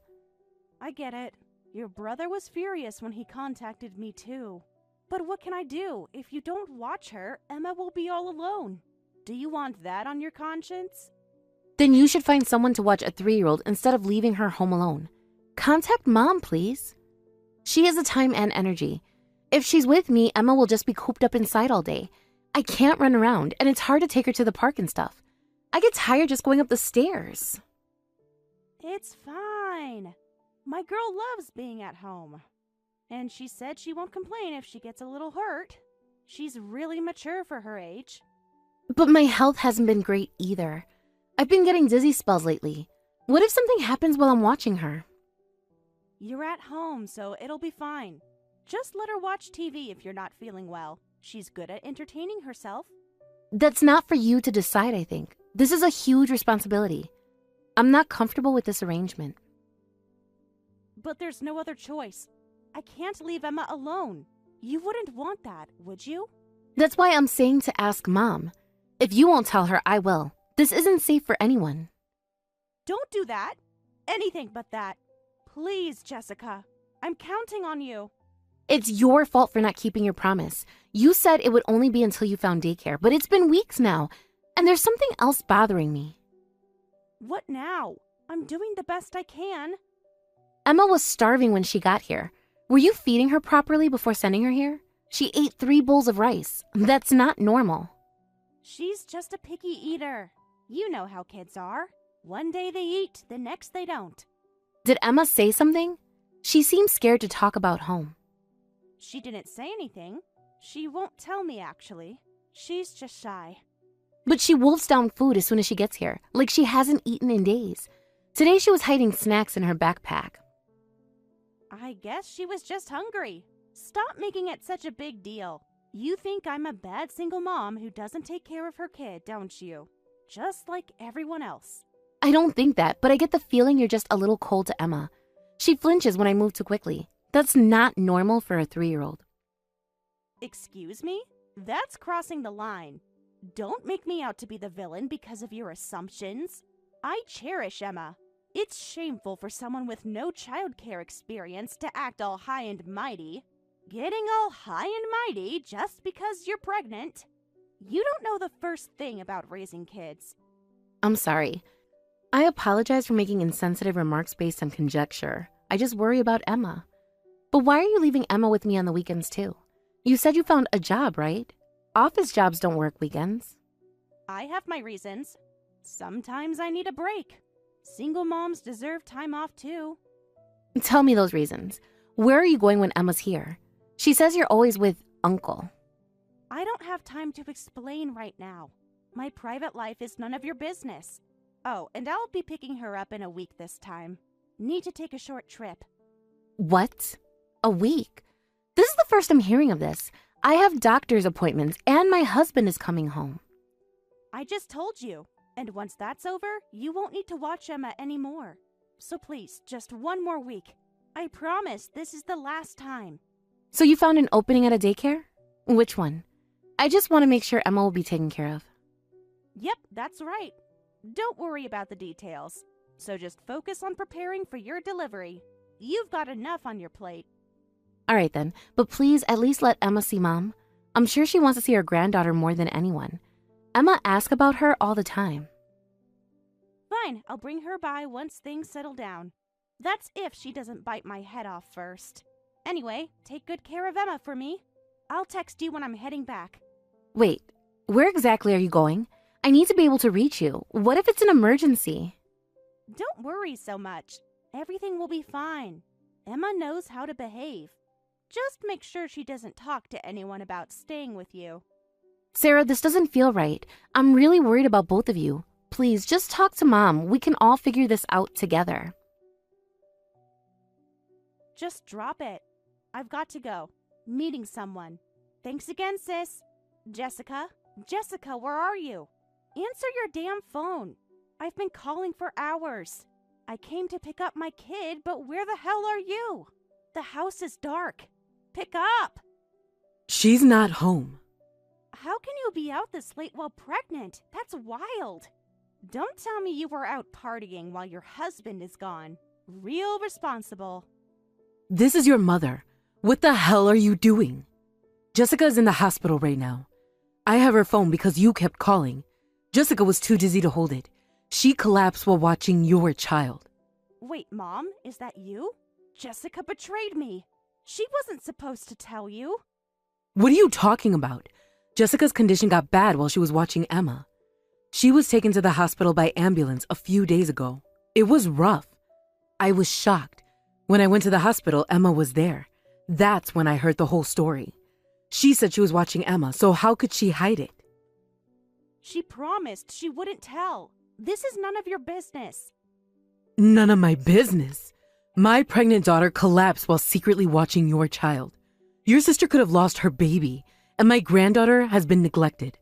I get it. Your brother was furious when he contacted me too. But what can I do? If you don't watch her, Emma will be all alone. Do you want that on your conscience? Then you should find someone to watch a 3-year-old instead of leaving her home alone. Contact Mom, please. She has the time and energy. If she's with me, Emma will just be cooped up inside all day. I can't run around, and it's hard to take her to the park and stuff. I get tired just going up the stairs. It's fine. My girl loves being at home. And she said she won't complain if she gets a little hurt. She's really mature for her age. But my health hasn't been great either. I've been getting dizzy spells lately. What if something happens while I'm watching her? You're at home, so it'll be fine. Just let her watch TV if you're not feeling well. She's good at entertaining herself. That's not for you to decide, I think. This is a huge responsibility. I'm not comfortable with this arrangement. But there's no other choice. I can't leave Emma alone. You wouldn't want that, would you? That's why I'm saying to ask Mom. If you won't tell her, I will. This isn't safe for anyone. Don't do that. Anything but that. Please, Jessica. I'm counting on you. It's your fault for not keeping your promise. You said it would only be until you found daycare, but it's been weeks now, and there's something else bothering me. What now? I'm doing the best I can. Emma was starving when she got here. Were you feeding her properly before sending her here? She ate 3 bowls of rice. That's not normal. She's just a picky eater. You know how kids are. One day they eat, the next they don't. Did Emma say something? She seemed scared to talk about home. She didn't say anything. She won't tell me, actually. She's just shy. But she wolfs down food as soon as she gets here, like she hasn't eaten in days. Today she was hiding snacks in her backpack. I guess she was just hungry. Stop making it such a big deal. You think I'm a bad single mom who doesn't take care of her kid, don't you? Just like everyone else. I don't think that, but I get the feeling you're just a little cold to Emma. She flinches when I move too quickly. That's not normal for a 3-year-old. Excuse me? That's crossing the line. Don't make me out to be the villain because of your assumptions. I cherish Emma. It's shameful for someone with no childcare experience to act all high and mighty. Getting all high and mighty just because you're pregnant. You don't know the first thing about raising kids. I'm sorry. I apologize for making insensitive remarks based on conjecture. I just worry about Emma. But why are you leaving Emma with me on the weekends too? You said you found a job, right? Office jobs don't work weekends. I have my reasons. Sometimes I need a break. Single moms deserve time off too. Tell me those reasons. Where are you going when Emma's here? She says you're always with Uncle. I don't have time to explain right now. My private life is none of your business. Oh, and I'll be picking her up in a week this time. Need to take a short trip. What? A week? This is the first I'm hearing of this. I have doctor's appointments and my husband is coming home. I just told you. And once that's over, you won't need to watch Emma anymore. So please, just one more week. I promise this is the last time. So you found an opening at a daycare? Which one? I just want to make sure Emma will be taken care of. Yep, that's right. Don't worry about the details. So just focus on preparing for your delivery. You've got enough on your plate. All right then, but please at least let Emma see Mom. I'm sure she wants to see her granddaughter more than anyone. Emma asks about her all the time. Fine, I'll bring her by once things settle down. That's if she doesn't bite my head off first. Anyway, take good care of Emma for me. I'll text you when I'm heading back. Wait, where exactly are you going? I need to be able to reach you. What if it's an emergency? Don't worry so much. Everything will be fine. Emma knows how to behave. Just make sure she doesn't talk to anyone about staying with you. Sarah, this doesn't feel right. I'm really worried about both of you. Please, just talk to Mom. We can all figure this out together. Just drop it. I've got to go. Meeting someone. Thanks again, sis. Jessica? Jessica, where are you? Answer your damn phone. I've been calling for hours. I came to pick up my kid, but where the hell are you? The house is dark. Pick up! She's not home. How can you be out this late while pregnant? That's wild. Don't tell me you were out partying while your husband is gone. Real responsible. This is your mother. What the hell are you doing? Jessica's in the hospital right now. I have her phone because you kept calling. Jessica was too dizzy to hold it. She collapsed while watching your child. Wait, Mom, is that you? Jessica betrayed me. She wasn't supposed to tell you. What are you talking about? Jessica's condition got bad while she was watching Emma. She was taken to the hospital by ambulance a few days ago. It was rough. I was shocked. When I went to the hospital, Emma was there. That's when I heard the whole story. She said she was watching Emma, so how could she hide it? She promised she wouldn't tell. This is none of your business. None of my business. My pregnant daughter collapsed while secretly watching your child. Your sister could have lost her baby, and my granddaughter has been neglected.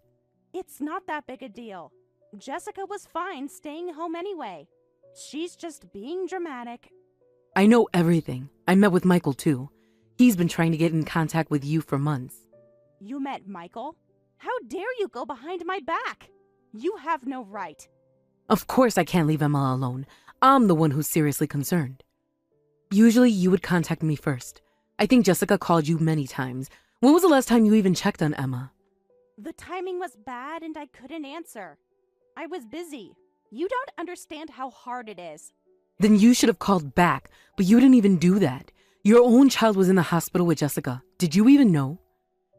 It's not that big a deal. Jessica was fine staying home anyway. She's just being dramatic. I know everything. I met with Michael too. He's been trying to get in contact with you for months. You met Michael? How dare you go behind my back? You have no right. Of course I can't leave Emma alone. I'm the one who's seriously concerned. Usually you would contact me first. I think Jessica called you many times. When was the last time you even checked on Emma? The timing was bad and I couldn't answer. I was busy. You don't understand how hard it is. Then you should have called back, but you didn't even do that. Your own child was in the hospital with Jessica. Did you even know?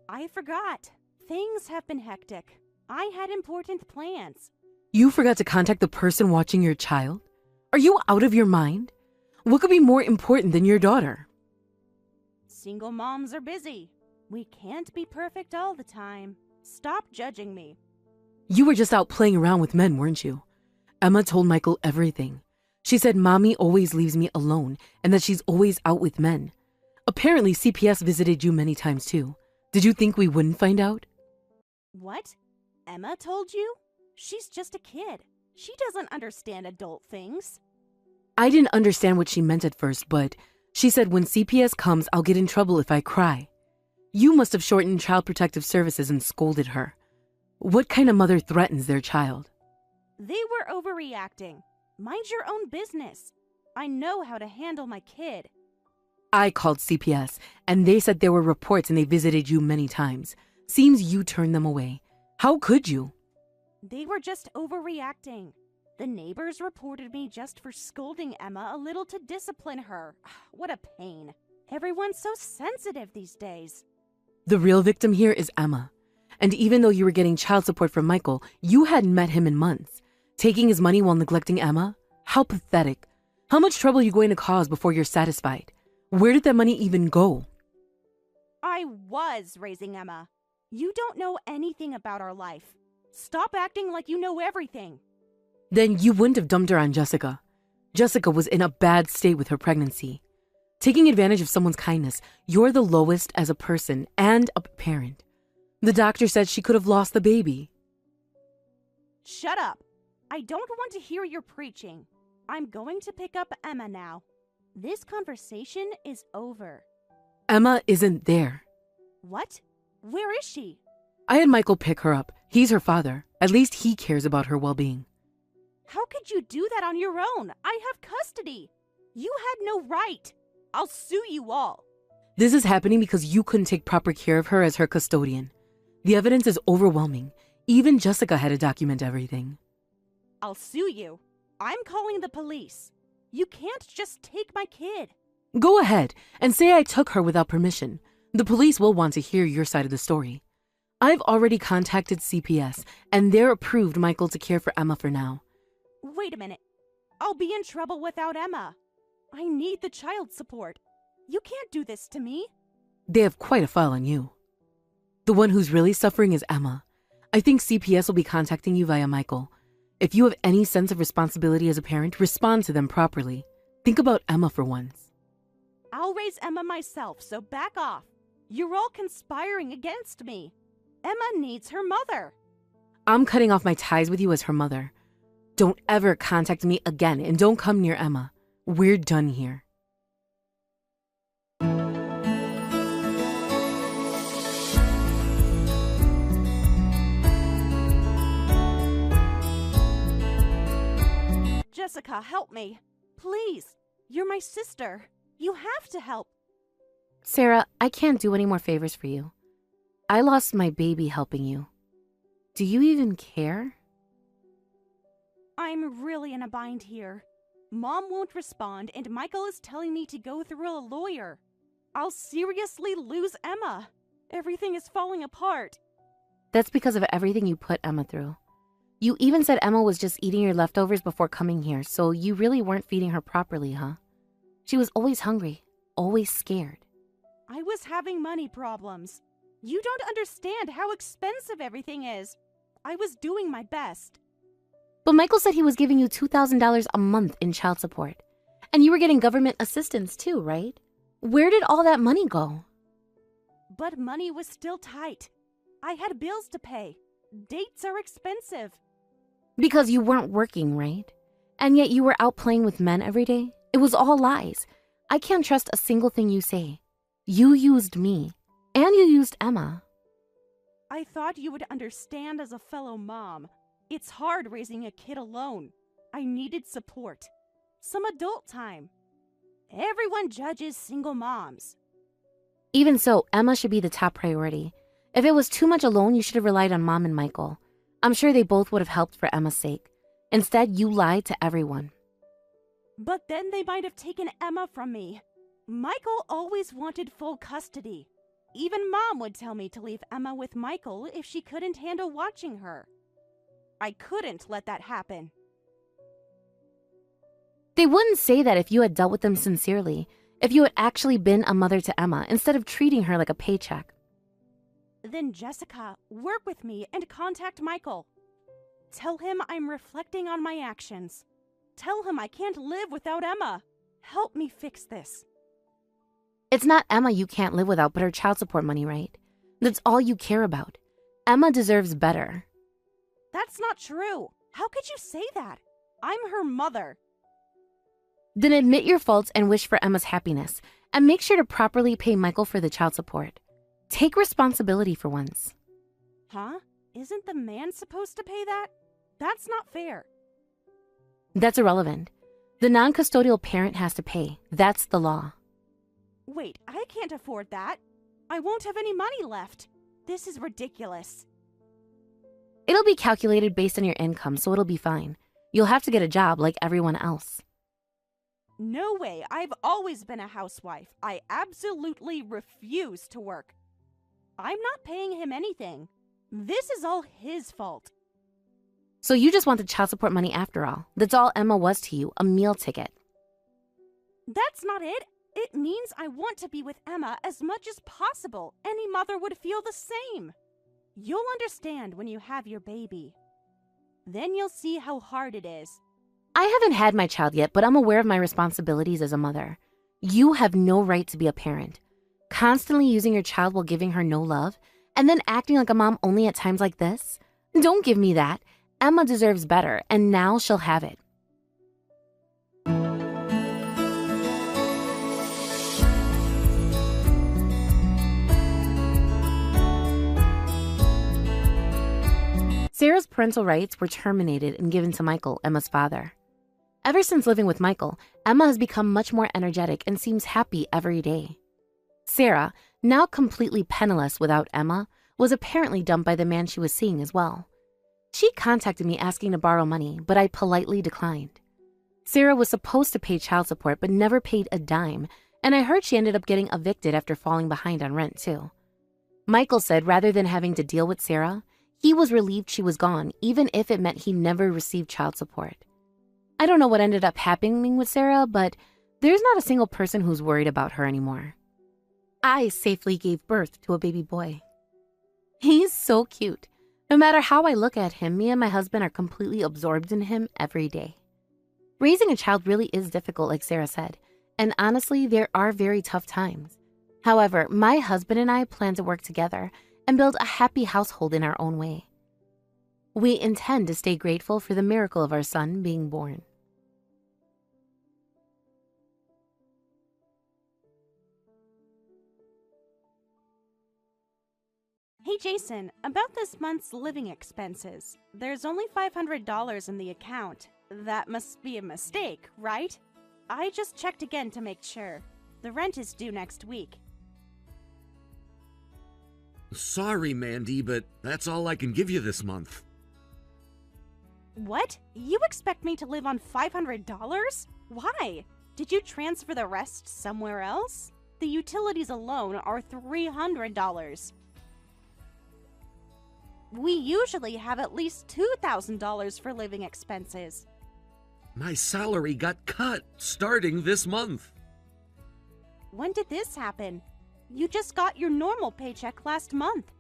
I forgot. Things have been hectic. I had important plans. You forgot to contact the person watching your child? Are you out of your mind? What could be more important than your daughter? Single moms are busy. We can't be perfect all the time. Stop judging me. You were just out playing around with men, weren't you? Emma told Michael everything. She said Mommy always leaves me alone and that she's always out with men. Apparently CPS visited you many times too. Did you think we wouldn't find out? What? Emma told you? She's just a kid. She doesn't understand adult things. I didn't understand what she meant at first, but she said when CPS comes, I'll get in trouble if I cry. You must have shortened Child Protective Services and scolded her. What kind of mother threatens their child? They were overreacting. Mind your own business. I know how to handle my kid. I called CPS, and they said there were reports and they visited you many times. Seems you turned them away. How could you? They were just overreacting. The neighbors reported me just for scolding Emma a little to discipline her. What a pain. Everyone's so sensitive these days. The real victim here is Emma. And even though you were getting child support from Michael, you hadn't met him in months. Taking his money while neglecting Emma? How pathetic. How much trouble are you going to cause before you're satisfied? Where did that money even go? I was raising Emma. You don't know anything about our life. Stop acting like you know everything. Then you wouldn't have dumped her on Jessica. Jessica was in a bad state with her pregnancy. Taking advantage of someone's kindness, you're the lowest as a person and a parent. The doctor said she could have lost the baby. Shut up. I don't want to hear your preaching. I'm going to pick up Emma now. This conversation is over. Emma isn't there. What? Where is she? I had Michael pick her up. He's her father. At least he cares about her well-being. How could you do that on your own? I have custody. You had no right. I'll sue you all. This is happening because you couldn't take proper care of her as her custodian. The evidence is overwhelming. Even Jessica had to document everything. I'll sue you. I'm calling the police. You can't just take my kid. Go ahead and say I took her without permission. The police will want to hear your side of the story. I've already contacted CPS, and they're approved Michael to care for Emma for now. Wait a minute. I'll be in trouble without Emma. I need the child support. You can't do this to me. They have quite a file on you. The one who's really suffering is Emma. I think CPS will be contacting you via Michael. If you have any sense of responsibility as a parent, respond to them properly. Think about Emma for once. I'll raise Emma myself, so back off. You're all conspiring against me. Emma needs her mother. I'm cutting off my ties with you as her mother. Don't ever contact me again, and don't come near Emma. We're done here. Jessica, help me. Please. You're my sister. You have to help. Sarah, I can't do any more favors for you. I lost my baby helping you. Do you even care? I'm really in a bind here. Mom won't respond, and Michael is telling me to go through a lawyer. I'll seriously lose Emma. Everything is falling apart. That's because of everything you put Emma through. You even said Emma was just eating your leftovers before coming here, so you really weren't feeding her properly, huh? She was always hungry, always scared. I was having money problems. You don't understand how expensive everything is. I was doing my best. But Michael said he was giving you $2,000 a month in child support. And you were getting government assistance too, right? Where did all that money go? But money was still tight. I had bills to pay. Dates are expensive. Because you weren't working, right? And yet you were out playing with men every day? It was all lies. I can't trust a single thing you say. You used me. And you used Emma. I thought you would understand as a fellow mom. It's hard raising a kid alone. I needed support. Some adult time. Everyone judges single moms. Even so, Emma should be the top priority. If it was too much alone, you should have relied on Mom and Michael. I'm sure they both would have helped for Emma's sake. Instead, you lied to everyone. But then they might have taken Emma from me. Michael always wanted full custody. Even Mom would tell me to leave Emma with Michael if she couldn't handle watching her. I couldn't let that happen. They wouldn't say that if you had dealt with them sincerely, if you had actually been a mother to Emma instead of treating her like a paycheck. Then Jessica, work with me and contact Michael. Tell him I'm reflecting on my actions. Tell him I can't live without Emma. Help me fix this. It's not Emma you can't live without, but her child support money, right? That's all you care about. Emma deserves better. That's not true. How could you say that? I'm her mother. Then admit your faults and wish for Emma's happiness, and make sure to properly pay Michael for the child support. Take responsibility for once. Huh? Isn't the man supposed to pay that? That's not fair. That's irrelevant. The non-custodial parent has to pay. That's the law. Wait, I can't afford that. I won't have any money left. This is ridiculous. It'll be calculated based on your income, so it'll be fine. You'll have to get a job like everyone else. No way. I've always been a housewife. I absolutely refuse to work. I'm not paying him anything. This is all his fault. So you just want the child support money after all. That's all Emma was to you, a meal ticket. That's not it. It means I want to be with Emma as much as possible. Any mother would feel the same. You'll understand when you have your baby. Then you'll see how hard it is. I haven't had my child yet, but I'm aware of my responsibilities as a mother. You have no right to be a parent. Constantly using your child while giving her no love, and then acting like a mom only at times like this? Don't give me that. Emma deserves better, and now she'll have it. Sarah's parental rights were terminated and given to Michael, Emma's father. Ever since living with Michael, Emma has become much more energetic and seems happy every day. Sarah, now completely penniless without Emma, was apparently dumped by the man she was seeing as well. She contacted me asking to borrow money, but I politely declined. Sarah was supposed to pay child support but never paid a dime, and I heard she ended up getting evicted after falling behind on rent too. Michael said rather than having to deal with Sarah, he was relieved she was gone, even if it meant he never received child support. I don't know what ended up happening with Sarah, but there's not a single person who's worried about her anymore. I safely gave birth to a baby boy. He's so cute. No matter how I look at him, me and my husband are completely absorbed in him every day. Raising a child really is difficult, like Sarah said, and honestly, there are very tough times. However, my husband and I plan to work together and build a happy household in our own way. We intend to stay grateful for the miracle of our son being born. Hey Jason, about this month's living expenses. There's only $500 in the account. That must be a mistake, right? I just checked again to make sure. The rent is due next week. Sorry, Mandy, but that's all I can give you this month. What? You expect me to live on $500? Why? Did you transfer the rest somewhere else? The utilities alone are $300. We usually have at least $2,000 for living expenses. My salary got cut starting this month. When did this happen? You just got your normal paycheck last month.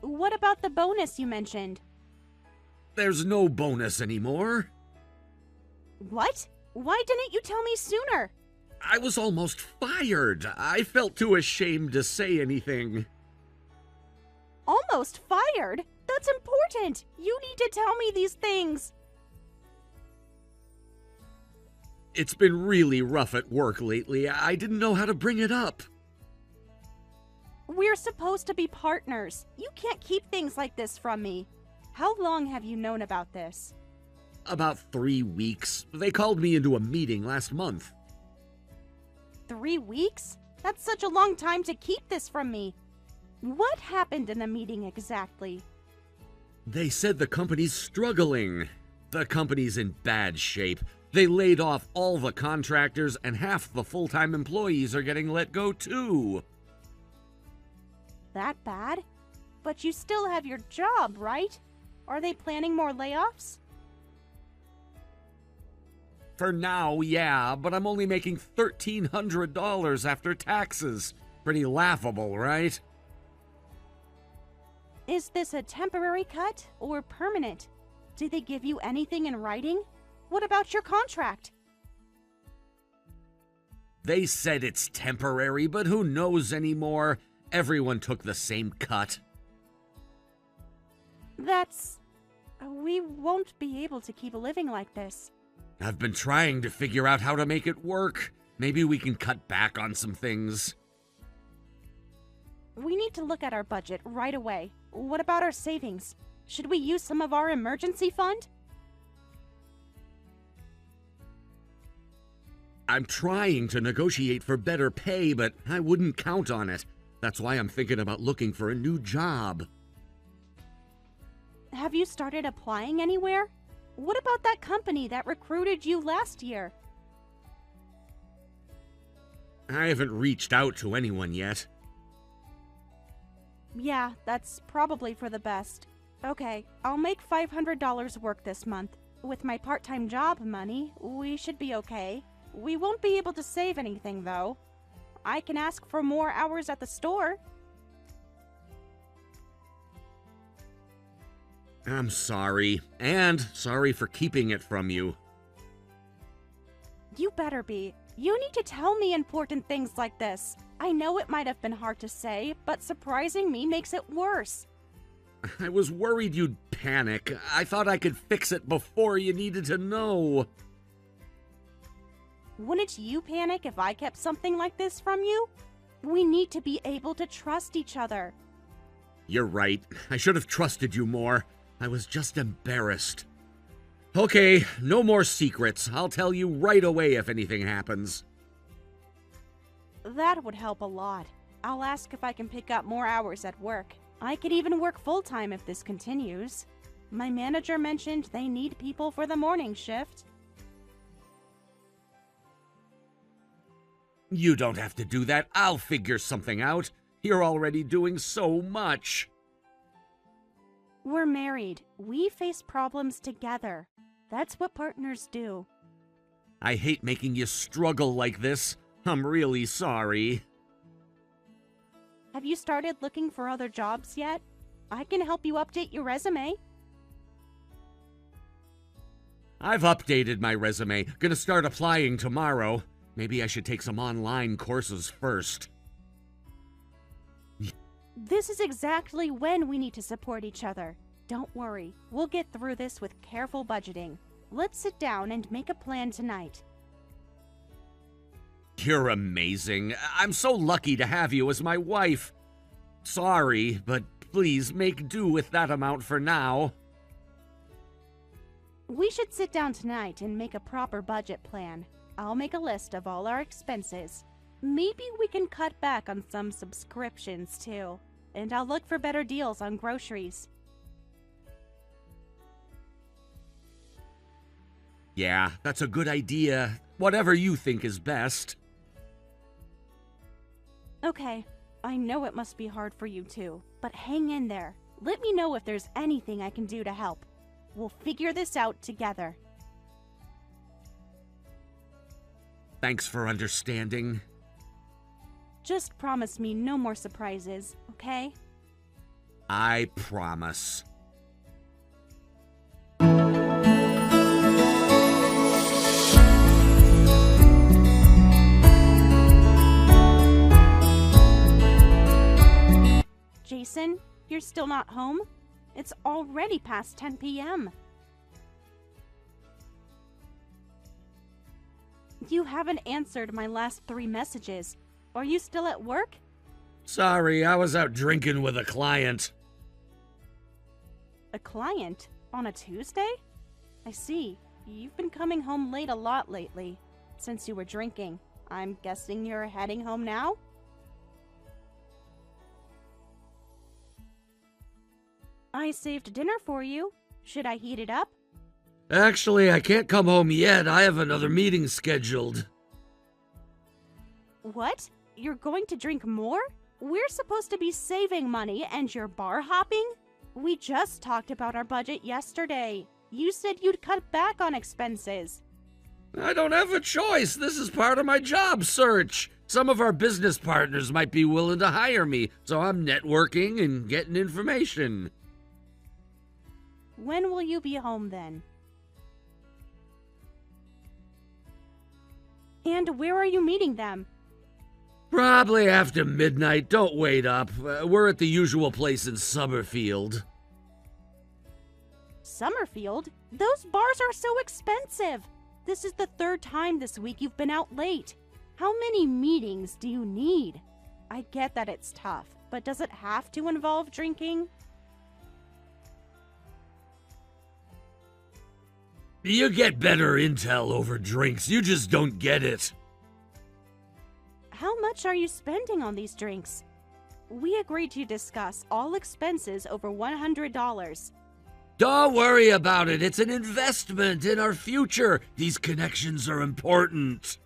What about the bonus you mentioned? There's no bonus anymore. What? Why didn't you tell me sooner? I was almost fired. I felt too ashamed to say anything. Almost fired? That's important. You need to tell me these things. It's been really rough at work lately. I didn't know how to bring it up. We're supposed to be partners. You can't keep things like this from me. How long have you known about this? About 3 weeks. They called me into a meeting last month. 3 weeks? That's such a long time to keep this from me. What happened in the meeting exactly? They said the company's struggling. The company's in bad shape. They laid off all the contractors and half the full-time employees are getting let go too. That bad? But you still have your job, right? Are they planning more layoffs? For now, yeah, but I'm only making $1,300 after taxes. Pretty laughable, right? Is this a temporary cut or permanent? Did they give you anything in writing? What about your contract? They said it's temporary, but who knows anymore? Everyone took the same cut. We won't be able to keep living like this. I've been trying to figure out how to make it work. Maybe we can cut back on some things. We need to look at our budget right away. What about our savings? Should we use some of our emergency fund? I'm trying to negotiate for better pay, but I wouldn't count on it. That's why I'm thinking about looking for a new job. Have you started applying anywhere? What about that company that recruited you last year? I haven't reached out to anyone yet. Yeah, that's probably for the best. Okay, I'll make $500 work this month. With my part-time job money, we should be okay. We won't be able to save anything, though. I can ask for more hours at the store. I'm sorry, and sorry for keeping it from you. You better be. You need to tell me important things like this. I know it might have been hard to say, but surprising me makes it worse. I was worried you'd panic. I thought I could fix it before you needed to know. Wouldn't you panic if I kept something like this from you? We need to be able to trust each other. You're right. I should have trusted you more. I was just embarrassed. Okay, no more secrets. I'll tell you right away if anything happens. That would help a lot. I'll ask if I can pick up more hours at work. I could even work full-time if this continues. My manager mentioned they need people for the morning shift. You don't have to do that. I'll figure something out. You're already doing so much. We're married. We face problems together. That's what partners do. I hate making you struggle like this. I'm really sorry. Have you started looking for other jobs yet? I can help you update your resume. I've updated my resume. Gonna start applying tomorrow. Maybe I should take some online courses first. This is exactly when we need to support each other. Don't worry, we'll get through this with careful budgeting. Let's sit down and make a plan tonight. You're amazing. I'm so lucky to have you as my wife. Sorry, but please make do with that amount for now. We should sit down tonight and make a proper budget plan. I'll make a list of all our expenses. Maybe we can cut back on some subscriptions too. And I'll look for better deals on groceries. Yeah, that's a good idea. Whatever you think is best. Okay, I know it must be hard for you too, but hang in there. Let me know if there's anything I can do to help. We'll figure this out together. Thanks for understanding. Just promise me no more surprises, okay? I promise. Jason, you're still not home? It's already past 10 p.m. You haven't answered my last 3 messages. Are you still at work? Sorry, I was out drinking with a client. A client? On a Tuesday? I see. You've been coming home late a lot lately, since you were drinking. I'm guessing you're heading home now? I saved dinner for you. Should I heat it up? Actually, I can't come home yet. I have another meeting scheduled. What? You're going to drink more? We're supposed to be saving money and you're bar hopping? We just talked about our budget yesterday. You said you'd cut back on expenses. I don't have a choice. This is part of my job search. Some of our business partners might be willing to hire me, so I'm networking and getting information. When will you be home then? And where are you meeting them? Probably after midnight. Don't wait up. We're at the usual place in Summerfield. Summerfield? Those bars are so expensive. This is the 3rd time this week you've been out late. How many meetings do you need? I get that it's tough, but does it have to involve drinking? You get better intel over drinks. You just don't get it. How much are you spending on these drinks? We agreed to discuss all expenses over $100. Don't worry about it. It's an investment in our future. These connections are important.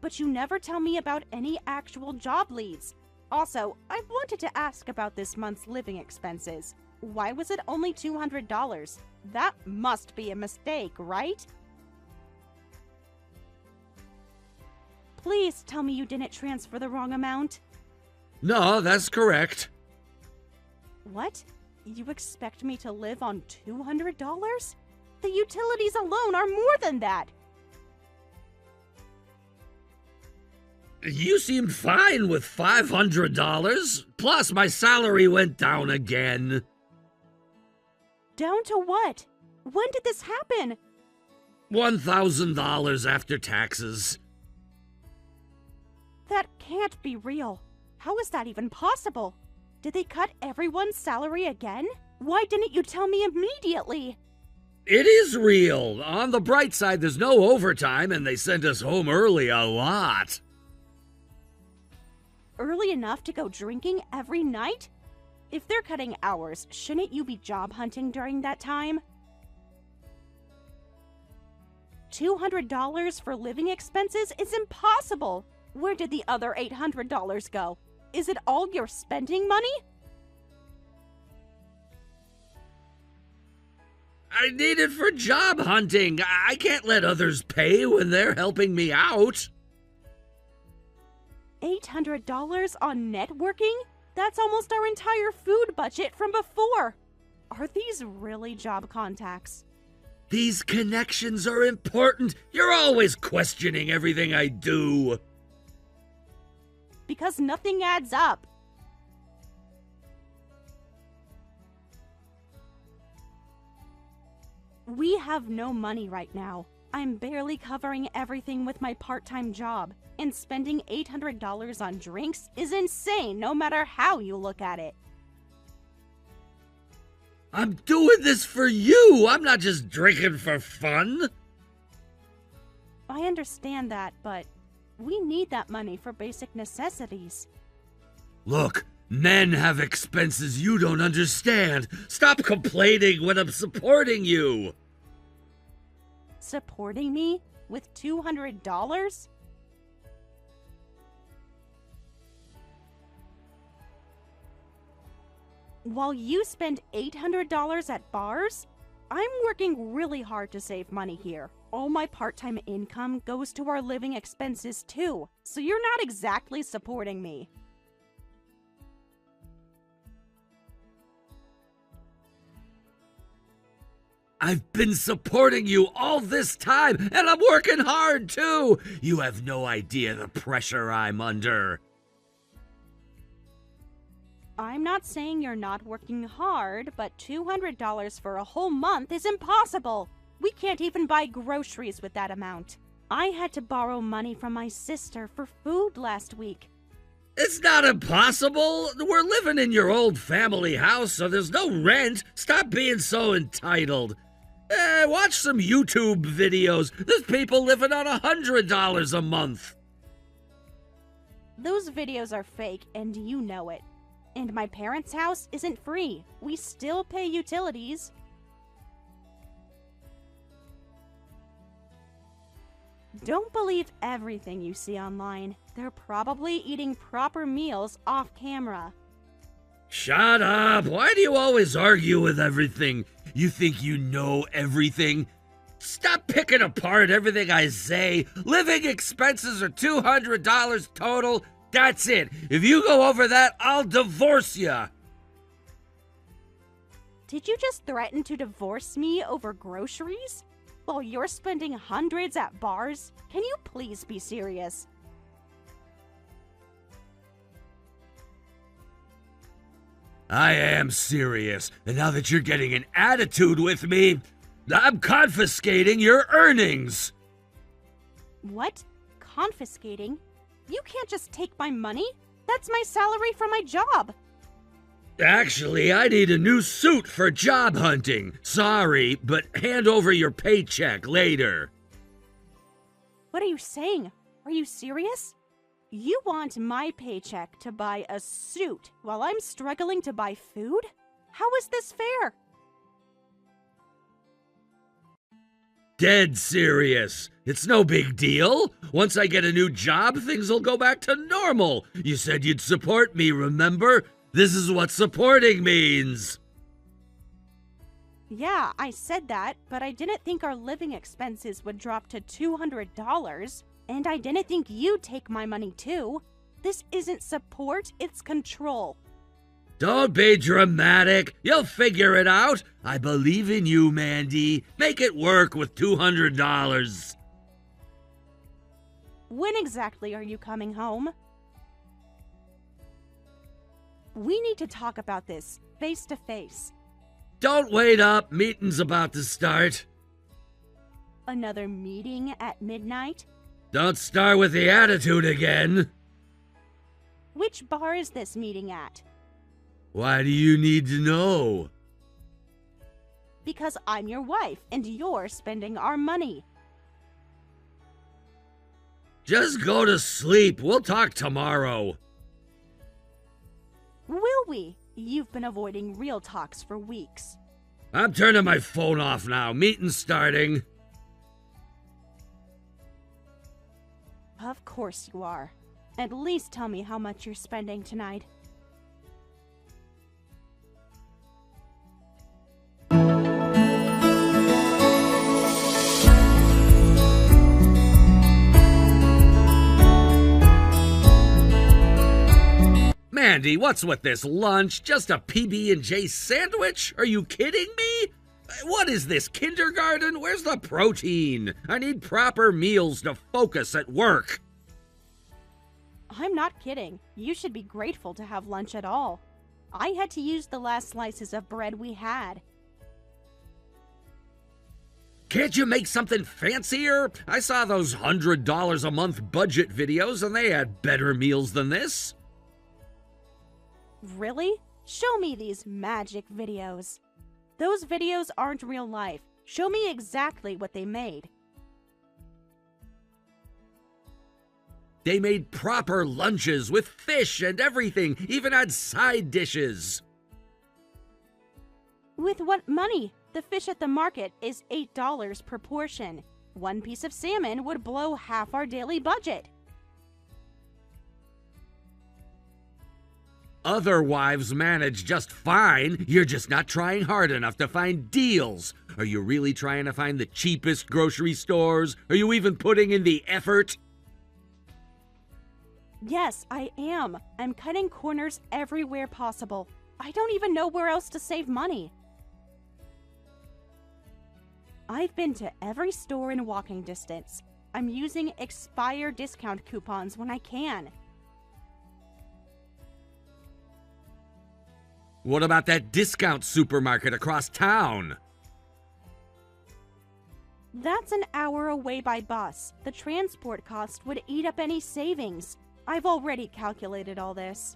But you never tell me about any actual job leads. Also, I wanted to ask about this month's living expenses. Why was it only $200? That must be a mistake, right? Please tell me you didn't transfer the wrong amount. No, that's correct. What? You expect me to live on $200? The utilities alone are more than that. You seemed fine with $500. Plus, my salary went down again. Down to what? When did this happen? $1,000 after taxes. That can't be real. How is that even possible? Did they cut everyone's salary again? Why didn't you tell me immediately? It is real. On the bright side, there's no overtime, and they sent us home early a lot. Early enough to go drinking every night? If they're cutting hours, shouldn't you be job hunting during that time? $200 for living expenses is impossible! Where did the other $800 go? Is it all your spending money? I need it for job hunting. I can't let others pay when they're helping me out. $800 on networking? That's almost our entire food budget from before. Are these really job contacts? These connections are important. You're always questioning everything I do. Because nothing adds up. We have no money right now. I'm barely covering everything with my part-time job, and spending $800 on drinks is insane no matter how you look at it. I'm doing this for you. I'm not just drinking for fun. I understand that, but we need that money for basic necessities. Look, men have expenses you don't understand. Stop complaining when I'm supporting you. Supporting me with $200? While you spend $800 at bars? I'm working really hard to save money here. All my part-time income goes to our living expenses too, so you're not exactly supporting me. I've been supporting you all this time, and I'm working hard too. You have no idea the pressure I'm under. I'm not saying you're not working hard, but $200 for a whole month is impossible. We can't even buy groceries with that amount. I had to borrow money from my sister for food last week. It's not impossible. We're living in your old family house, so there's no rent. Stop being so entitled. Watch some YouTube videos. There's people living on $100 a month. Those videos are fake, and you know it. And my parents' house isn't free. We still pay utilities. Don't believe everything you see online. They're probably eating proper meals off camera. Shut up! Why do you always argue with everything? You think you know everything? Stop picking apart everything I say. Living expenses are $200 total. That's it. If you go over that, I'll divorce you. Did you just threaten to divorce me over groceries? While you're spending hundreds at bars? Can you please be serious? I am serious, and now that you're getting an attitude with me, I'm confiscating your earnings. What? Confiscating? You can't just take my money. That's my salary from my job. Actually, I need a new suit for job hunting. Sorry, but hand over your paycheck later. What are you saying? Are you serious? You want my paycheck to buy a suit while I'm struggling to buy food? How is this fair? Dead serious. It's no big deal. Once I get a new job, things will go back to normal. You said you'd support me, remember? This is what supporting means. Yeah, I said that, but I didn't think our living expenses would drop to $200. And I didn't think you'd take my money too. This isn't support, it's control. Don't be dramatic. You'll figure it out. I believe in you, Mandy. Make it work with $200. When exactly are you coming home? We need to talk about this face to face. Don't wait up. Meeting's about to start. Another meeting at midnight? Don't start with the attitude again. Which bar is this meeting at? Why do you need to know? Because I'm your wife and you're spending our money. Just go to sleep. We'll talk tomorrow. Will we? You've been avoiding real talks for weeks. I'm turning my phone off now. Meeting's starting. Of course you are. At least tell me how much you're spending tonight. Mandy, what's with this lunch? Just a PB&J sandwich? Are you kidding me? What is this, kindergarten? Where's the protein? I need proper meals to focus at work. I'm not kidding. You should be grateful to have lunch at all. I had to use the last slices of bread we had. Can't you make something fancier? I saw those $100 a month budget videos and they had better meals than this. Really? Show me these magic videos. Those videos aren't real life. Show me exactly what they made. They made proper lunches with fish and everything, even had side dishes. With what money? The fish at the market is $8 per portion. One piece of salmon would blow half our daily budget. Other wives manage just fine. You're just not trying hard enough to find deals. Are you really trying to find the cheapest grocery stores? Are you even putting in the effort? Yes, I am. I'm cutting corners everywhere possible. I don't even know where else to save money. I've been to every store in walking distance. I'm using expired discount coupons when I can. What about that discount supermarket across town? That's an hour away by bus. The transport cost would eat up any savings. I've already calculated all this.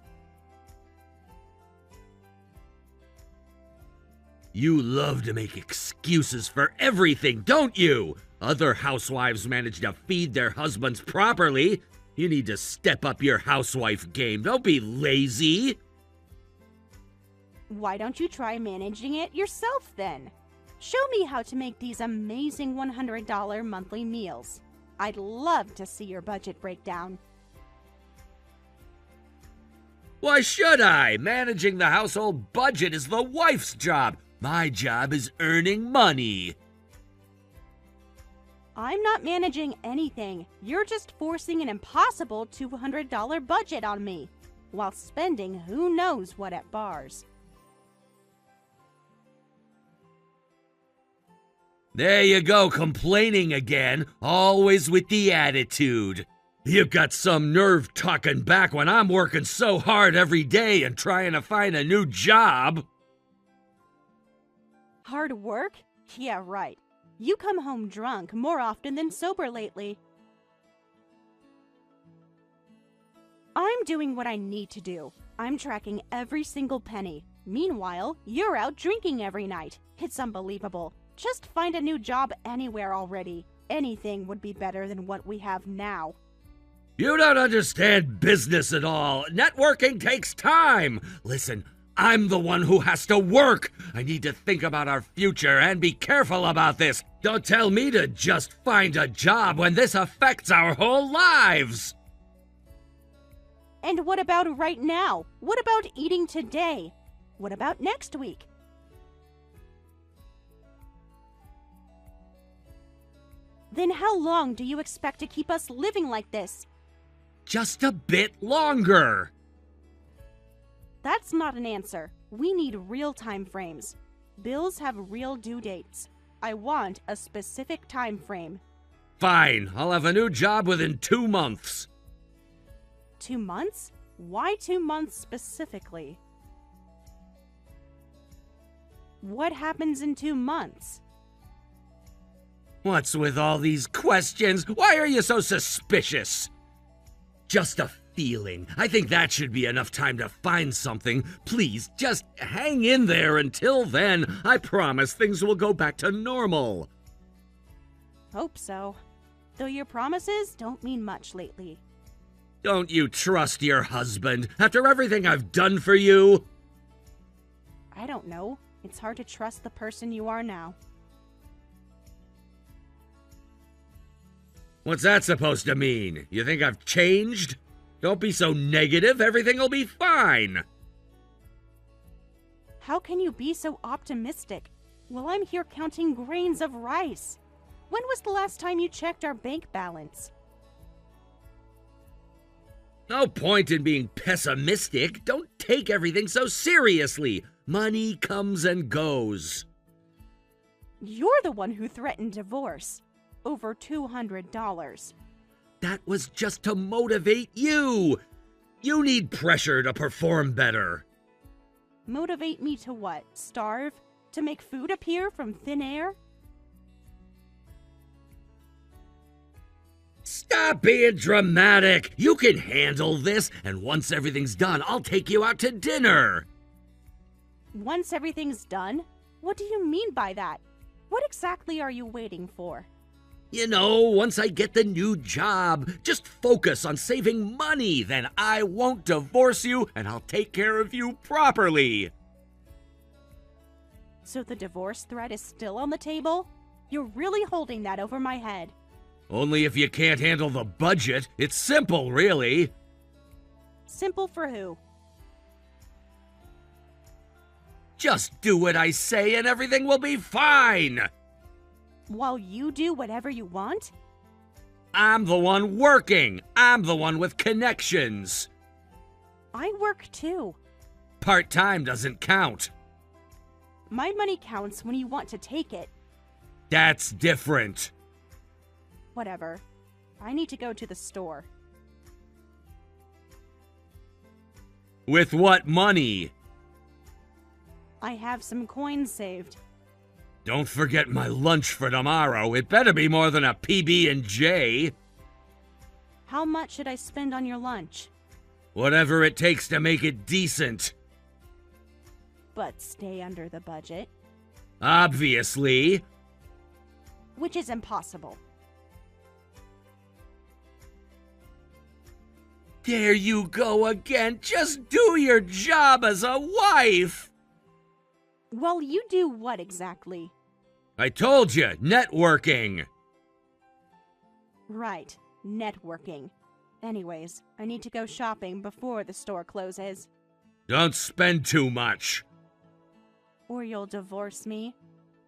You love to make excuses for everything, don't you? Other housewives manage to feed their husbands properly. You need to step up your housewife game. Don't be lazy. Why don't you try managing it yourself then? Show me how to make these amazing $100 monthly meals. I'd love to see your budget breakdown. Why should I? Managing the household budget is the wife's job. My job is earning money. I'm not managing anything. You're just forcing an impossible $200 budget on me, while spending who knows what at bars. There you go, complaining again, always with the attitude. You've got some nerve talking back when I'm working so hard every day and trying to find a new job. Hard work? Yeah, right. You come home drunk more often than sober lately. I'm doing what I need to do. I'm tracking every single penny. Meanwhile, you're out drinking every night. It's unbelievable. Just find a new job anywhere already. Anything would be better than what we have now. You don't understand business at all. Networking takes time. Listen, I'm the one who has to work. I need to think about our future and be careful about this. Don't tell me to just find a job when this affects our whole lives. And what about right now? What about eating today? What about next week? Then how long do you expect to keep us living like this? Just a bit longer. That's not an answer. We need real time frames. Bills have real due dates. I want a specific time frame. Fine, I'll have a new job within 2 months. 2 months? Why 2 months specifically? What happens in 2 months? What's with all these questions? Why are you so suspicious? Just a feeling. I think that should be enough time to find something. Please, just hang in there until then. I promise things will go back to normal. Hope so. Though your promises don't mean much lately. Don't you trust your husband after everything I've done for you? I don't know. It's hard to trust the person you are now. What's that supposed to mean? You think I've changed? Don't be so negative. Everything'll be fine. How can you be so optimistic? Well, I'm here counting grains of rice. When was the last time you checked our bank balance? No point in being pessimistic. Don't take everything so seriously. Money comes and goes. You're the one who threatened divorce. Over $200. That was just to motivate you. You need pressure to perform better. Motivate me to what? Starve? To make food appear from thin air? Stop being dramatic. You can handle this, and once everything's done, I'll take you out to dinner. Once everything's done? What do you mean by that? What exactly are you waiting for? You know, once I get the new job, just focus on saving money. Then I won't divorce you, and I'll take care of you properly. So the divorce threat is still on the table? You're really holding that over my head. Only if you can't handle the budget. It's simple, really. Simple for who? Just do what I say and everything will be fine. While you do whatever you want? I'm the one working. I'm the one with connections. I work too. Part-time doesn't count. My money counts when you want to take it. That's different. Whatever. I need to go to the store. With what money? I have some coins saved. Don't forget my lunch for tomorrow. It better be more than a PB&J. How much should I spend on your lunch? Whatever it takes to make it decent. But stay under the budget. Obviously. Which is impossible. There you go again. Just do your job as a wife. Well, you do what exactly? I told you, networking. Right, networking. Anyways, I need to go shopping before the store closes. Don't spend too much. Or you'll divorce me.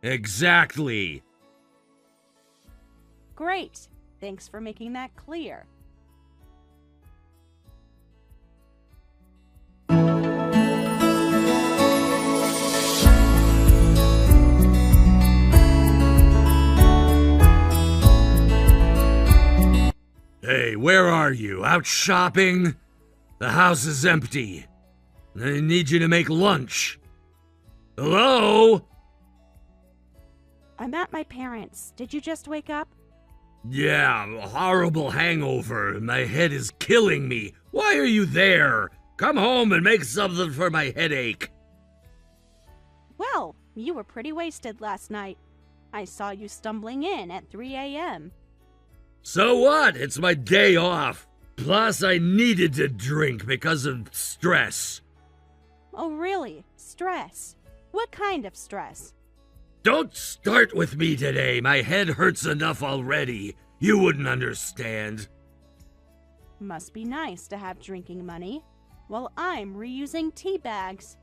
Exactly. Great. Thanks for making that clear. Hey, where are you? Out shopping? The house is empty. I need you to make lunch. Hello? I'm at my parents'. Did you just wake up? Yeah, a horrible hangover. My head is killing me. Why are you there? Come home and make something for my headache. Well, you were pretty wasted last night. I saw you stumbling in at 3 a.m. So what? It's my day off. Plus, I needed to drink because of stress. Oh, really? Stress? What kind of stress? Don't start with me today. My head hurts enough already. You wouldn't understand. Must be nice to have drinking money, while I'm reusing tea bags.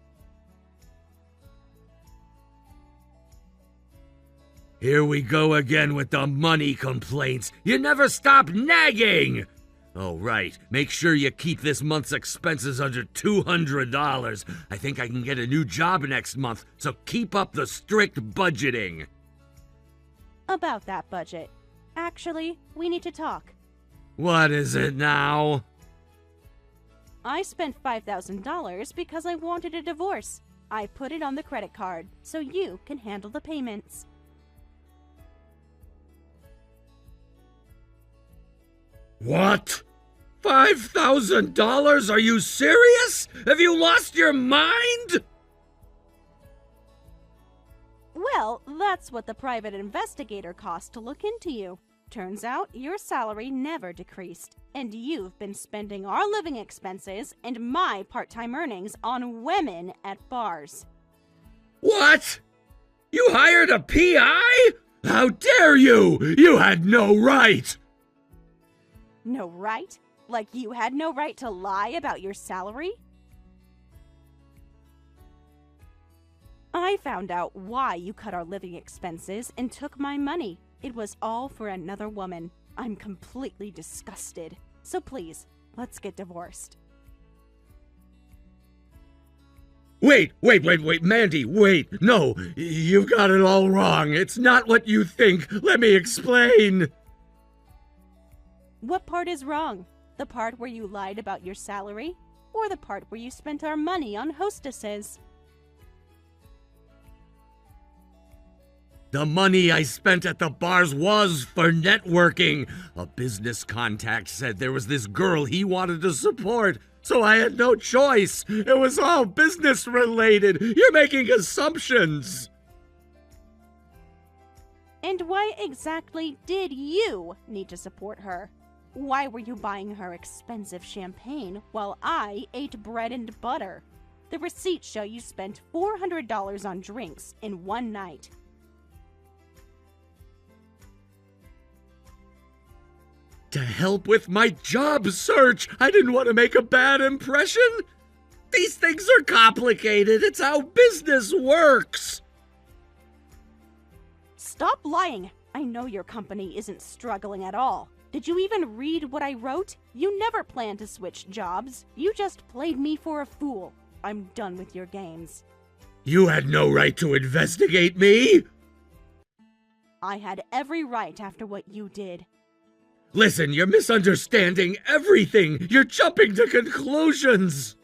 Here we go again with the money complaints. You never stop nagging! Oh, right. Make sure you keep this month's expenses under $200. I think I can get a new job next month, so keep up the strict budgeting. About that budget. Actually, we need to talk. What is it now? I spent $5,000 because I wanted a divorce. I put it on the credit card, so you can handle the payments. What? $5,000? Are you serious? Have you lost your mind? Well, that's what the private investigator cost to look into you. Turns out your salary never decreased, and you've been spending our living expenses and my part-time earnings on women at bars. What? You hired a PI? How dare you? You had no right! No right? Like you had no right to lie about your salary? I found out why you cut our living expenses and took my money. It was all for another woman. I'm completely disgusted. So please, let's get divorced. Wait, Mandy, wait. No, you've got it all wrong. It's not what you think. Let me explain. What part is wrong? The part where you lied about your salary? Or the part where you spent our money on hostesses? The money I spent at the bars was for networking. A business contact said there was this girl he wanted to support, so I had no choice. It was all business related. You're making assumptions. And why exactly did you need to support her? Why were you buying her expensive champagne while I ate bread and butter? The receipts show you spent $400 on drinks in one night. To help with my job search. I didn't want to make a bad impression. These things are complicated. It's how business works. Stop lying. I know your company isn't struggling at all. Did you even read what I wrote? You never planned to switch jobs. You just played me for a fool. I'm done with your games. You had no right to investigate me. I had every right after what you did. Listen, you're misunderstanding everything. You're jumping to conclusions.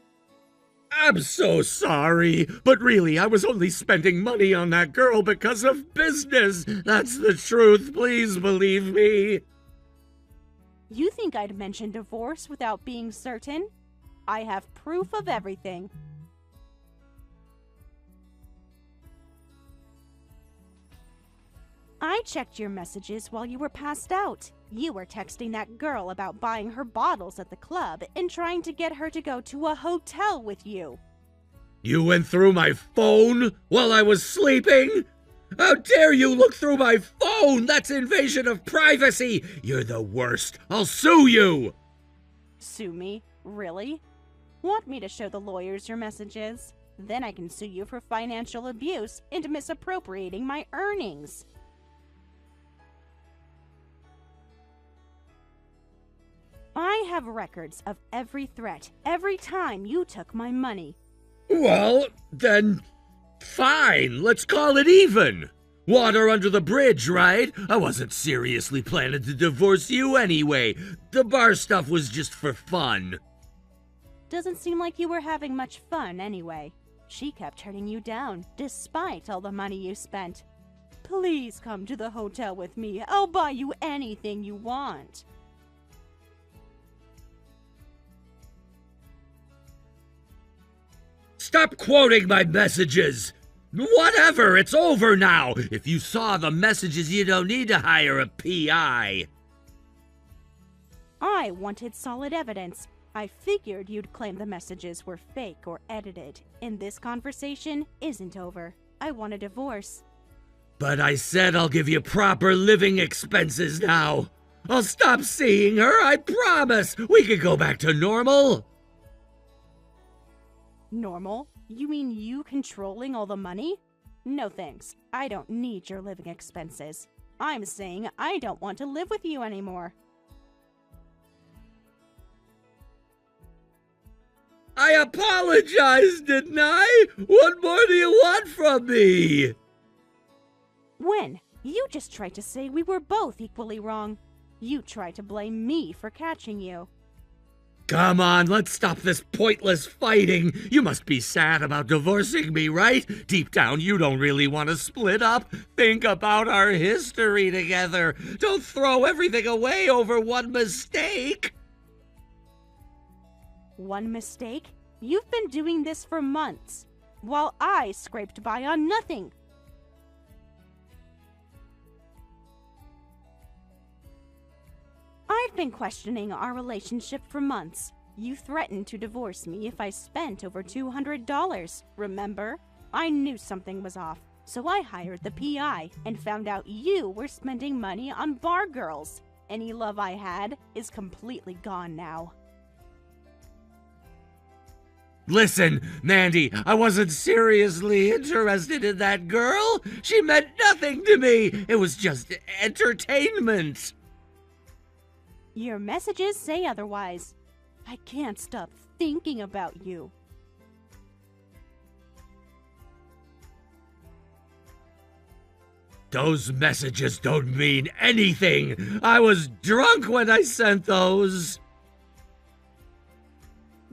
I'm so sorry, but really, I was only spending money on that girl because of business. That's the truth. Please believe me. You think I'd mention divorce without being certain? I have proof of everything. I checked your messages while you were passed out. You were texting that girl about buying her bottles at the club and trying to get her to go to a hotel with you. You went through my phone while I was sleeping? How dare you look through my phone? That's invasion of privacy. You're the worst. I'll sue you. Sue me? Really? Want me to show the lawyers your messages? Then I can sue you for financial abuse and misappropriating my earnings. I have records of every threat, every time you took my money. Well, then, fine. Let's call it even. Water under the bridge, right? I wasn't seriously planning to divorce you anyway. The bar stuff was just for fun. Doesn't seem like you were having much fun anyway. She kept turning you down, despite all the money you spent. Please come to the hotel with me. I'll buy you anything you want. Stop quoting my messages! Whatever, it's over now! If you saw the messages, you don't need to hire a PI. I wanted solid evidence. I figured you'd claim the messages were fake or edited, and this conversation isn't over. I want a divorce. But I said I'll give you proper living expenses now. I'll stop seeing her, I promise. We could go back to normal. Normal? You mean you controlling all the money? No thanks. I don't need your living expenses. I'm saying I don't want to live with you anymore. I apologized, didn't I? What more do you want from me? When? You just tried to say we were both equally wrong. You tried to blame me for catching you. Come on, let's stop this pointless fighting. You must be sad about divorcing me, right? Deep down, you don't really want to split up. Think about our history together. Don't throw everything away over one mistake. One mistake? You've been doing this for months, while I scraped by on nothing. I've been questioning our relationship for months. You threatened to divorce me if I spent over $200, remember? I knew something was off, so I hired the PI and found out you were spending money on bar girls. Any love I had is completely gone now. Listen, Mandy, I wasn't seriously interested in that girl. She meant nothing to me. It was just entertainment. Your messages say otherwise. I can't stop thinking about you. Those messages don't mean anything. I was drunk when I sent those.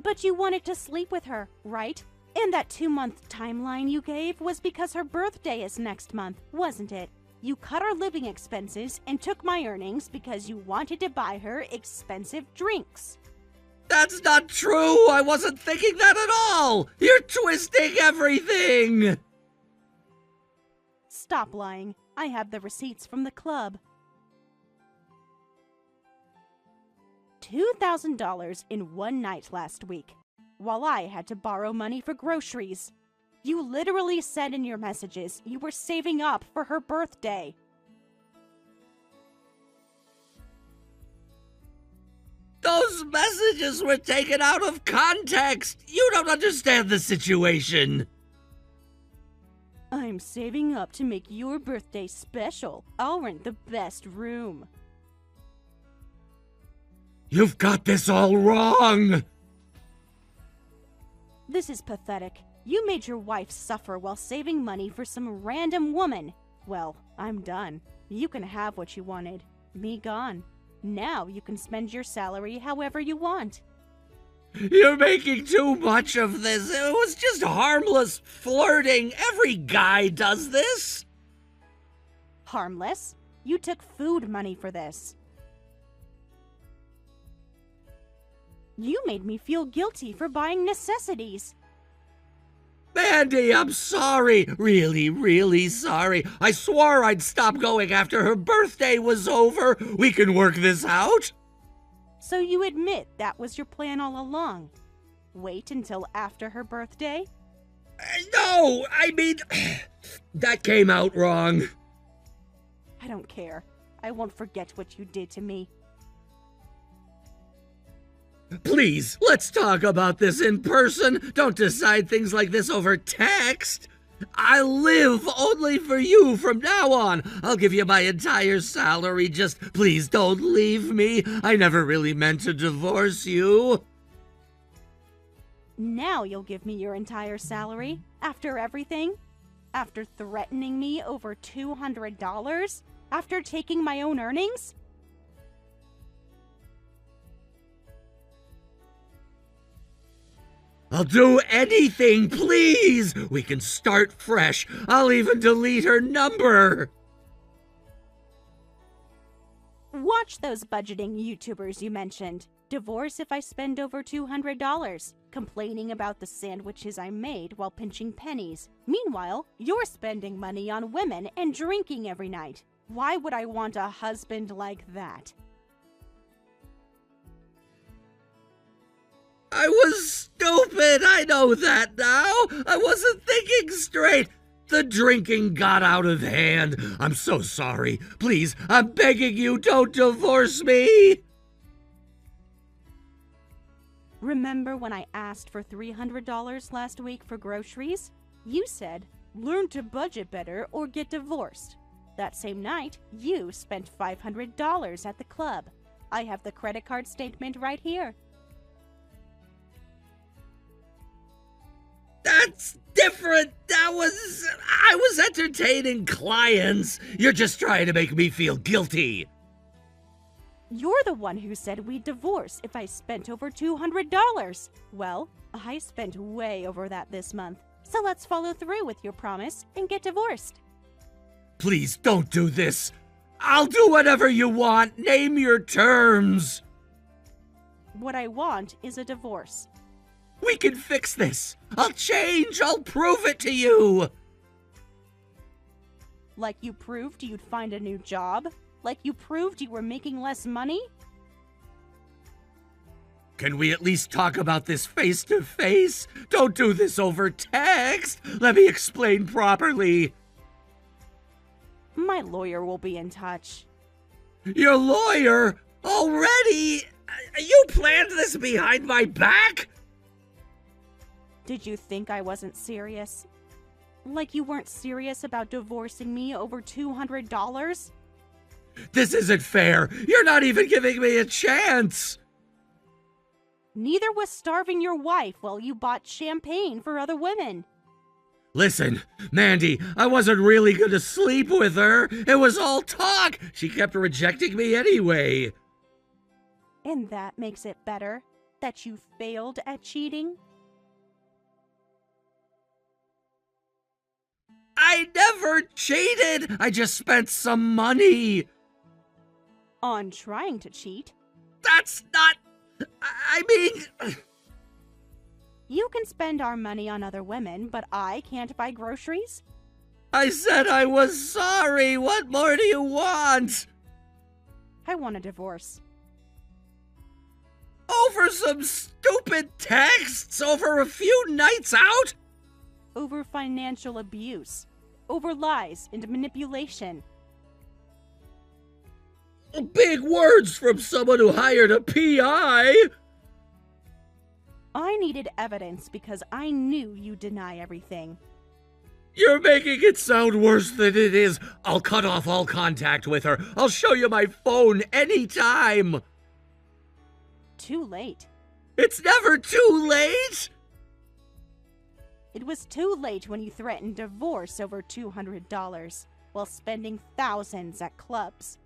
But you wanted to sleep with her, right? And that 2-month timeline you gave was because her birthday is next month, wasn't it? You cut our living expenses and took my earnings because you wanted to buy her expensive drinks. That's not true. I wasn't thinking that at all. You're twisting everything. Stop lying. I have the receipts from the club. $2,000 in one night last week, while I had to borrow money for groceries. You literally said in your messages you were saving up for her birthday. Those messages were taken out of context. You don't understand the situation. I'm saving up to make your birthday special. I'll rent the best room. You've got this all wrong. This is pathetic. You made your wife suffer while saving money for some random woman. Well, I'm done. You can have what you wanted. Me gone. Now you can spend your salary however you want. You're making too much of this. It was just harmless flirting. Every guy does this. Harmless? You took food money for this. You made me feel guilty for buying necessities. Mandy, I'm sorry. Really, really sorry. I swore I'd stop going after her birthday was over. We can work this out. So you admit that was your plan all along? Wait until after her birthday? No, I mean, that came out wrong. I don't care. I won't forget what you did to me. Please, let's talk about this in person. Don't decide things like this over text. I live only for you from now on. I'll give you my entire salary. Just please don't leave me. I never really meant to divorce you. Now you'll give me your entire salary? After everything? After threatening me over $200? After taking my own earnings? I'll do anything, please. We can start fresh. I'll even delete her number. Watch those budgeting YouTubers you mentioned. Divorce if I spend over $200. Complaining about the sandwiches I made while pinching pennies. Meanwhile, you're spending money on women and drinking every night. Why would I want a husband like that? I was stupid. I know that now. I wasn't thinking straight. The drinking got out of hand. I'm so sorry. Please, I'm begging you, don't divorce me. Remember when I asked for $300 last week for groceries? You said, learn to budget better or get divorced. That same night, you spent $500 at the club. I have the credit card statement right here. That's different. I was entertaining clients. You're just trying to make me feel guilty. You're the one who said we'd divorce if I spent over $200. Well, I spent way over that this month. So let's follow through with your promise and get divorced. Please don't do this. I'll do whatever you want. Name your terms. What I want is a divorce. We can fix this. I'll change. I'll prove it to you. Like you proved you'd find a new job? Like you proved you were making less money? Can we at least talk about this face to face? Don't do this over text. Let me explain properly. My lawyer will be in touch. Your lawyer? Already? You planned this behind my back? Did you think I wasn't serious? Like you weren't serious about divorcing me over $200? This isn't fair. You're not even giving me a chance. Neither was starving your wife while you bought champagne for other women. Listen, Mandy, I wasn't really gonna sleep with her. It was all talk. She kept rejecting me anyway. And that makes it better that you failed at cheating? I never cheated. I just spent some money. On trying to cheat? That's not... I mean... You can spend our money on other women, but I can't buy groceries? I said I was sorry. What more do you want? I want a divorce. Over some stupid texts? Over a few nights out? Over financial abuse. Over lies and manipulation. Big words from someone who hired a PI. I needed evidence because I knew you'd deny everything. You're making it sound worse than it is. I'll cut off all contact with her. I'll show you my phone anytime. Too late. It's never too late. It was too late when you threatened divorce over $200 while spending thousands at clubs.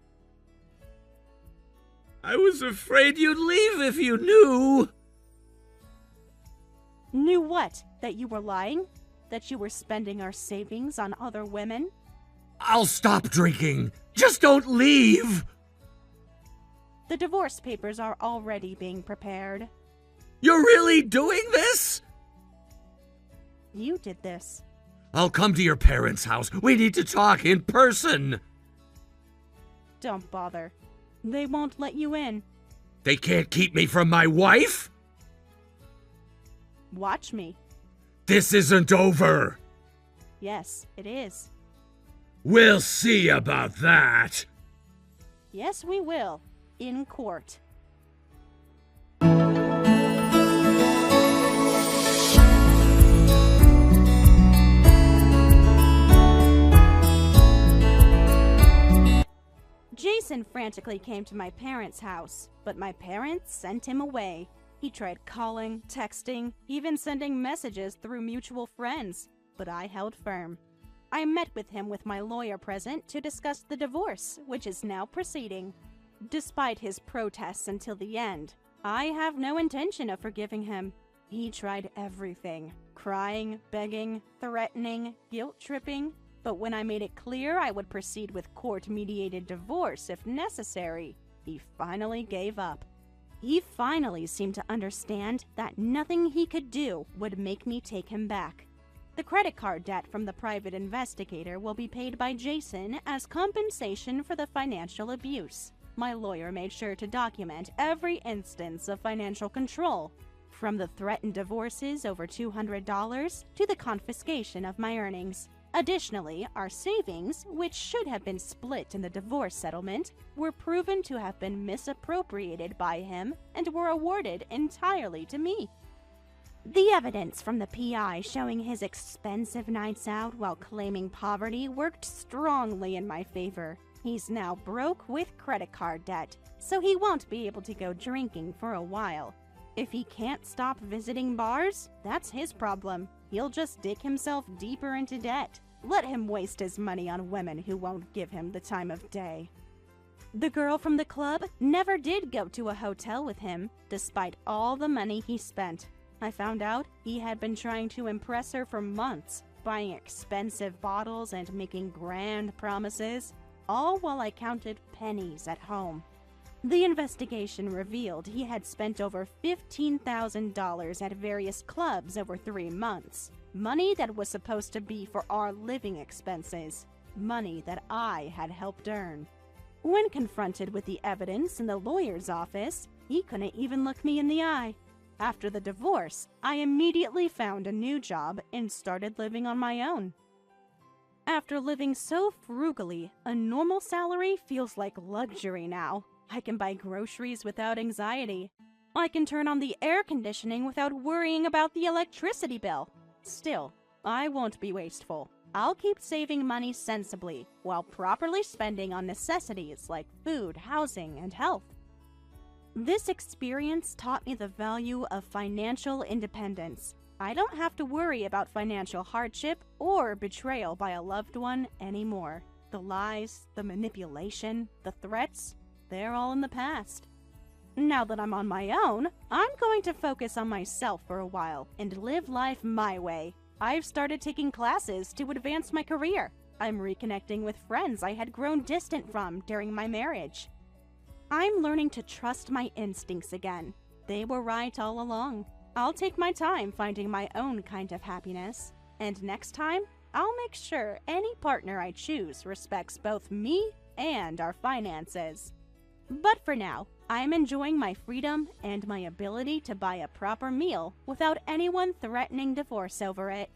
I was afraid you'd leave if you knew. Knew what? That you were lying? That you were spending our savings on other women? I'll stop drinking. Just don't leave. The divorce papers are already being prepared. You're really doing this? You did this. I'll come to your parents' house. We need to talk in person. Don't bother. They won't let you in. They can't keep me from my wife? Watch me. This isn't over. Yes, it is. We'll see about that. Yes, we will. In court. Jason frantically came to my parents' house, but my parents sent him away. He tried calling, texting, even sending messages through mutual friends, but I held firm. I met with him with my lawyer present to discuss the divorce, which is now proceeding. Despite his protests until the end, I have no intention of forgiving him. He tried everything, crying, begging, threatening, guilt-tripping, but when I made it clear I would proceed with court-mediated divorce if necessary, he finally gave up. He finally seemed to understand that nothing he could do would make me take him back. The credit card debt from the private investigator will be paid by Jason as compensation for the financial abuse. My lawyer made sure to document every instance of financial control. from the threatened divorces over $200 to the confiscation of my earnings. Additionally, our savings, which should have been split in the divorce settlement, were proven to have been misappropriated by him and were awarded entirely to me. The evidence from the PI showing his expensive nights out while claiming poverty worked strongly in my favor. He's now broke with credit card debt, so he won't be able to go drinking for a while. If he can't stop visiting bars, that's his problem. He'll just dig himself deeper into debt. Let him waste his money on women who won't give him the time of day. The girl from the club never did go to a hotel with him, despite all the money he spent. I found out he had been trying to impress her for months, buying expensive bottles and making grand promises, all while I counted pennies at home. The investigation revealed he had spent over $15,000 at various clubs over 3 months. Money that was supposed to be for our living expenses. Money that I had helped earn. When confronted with the evidence in the lawyer's office, he couldn't even look me in the eye. After the divorce, I immediately found a new job and started living on my own. After living so frugally, a normal salary feels like luxury now. I can buy groceries without anxiety. I can turn on the air conditioning without worrying about the electricity bill. Still, I won't be wasteful. I'll keep saving money sensibly while properly spending on necessities like food, housing, and health. This experience taught me the value of financial independence. I don't have to worry about financial hardship or betrayal by a loved one anymore. The lies, the manipulation, the threats, they're all in the past. Now that I'm on my own, I'm going to focus on myself for a while and live life my way. I've started taking classes to advance my career. I'm reconnecting with friends I had grown distant from during my marriage. I'm learning to trust my instincts again. They were right all along. I'll take my time finding my own kind of happiness. And next time, I'll make sure any partner I choose respects both me and our finances. But for now, I'm enjoying my freedom and my ability to buy a proper meal without anyone threatening divorce over it.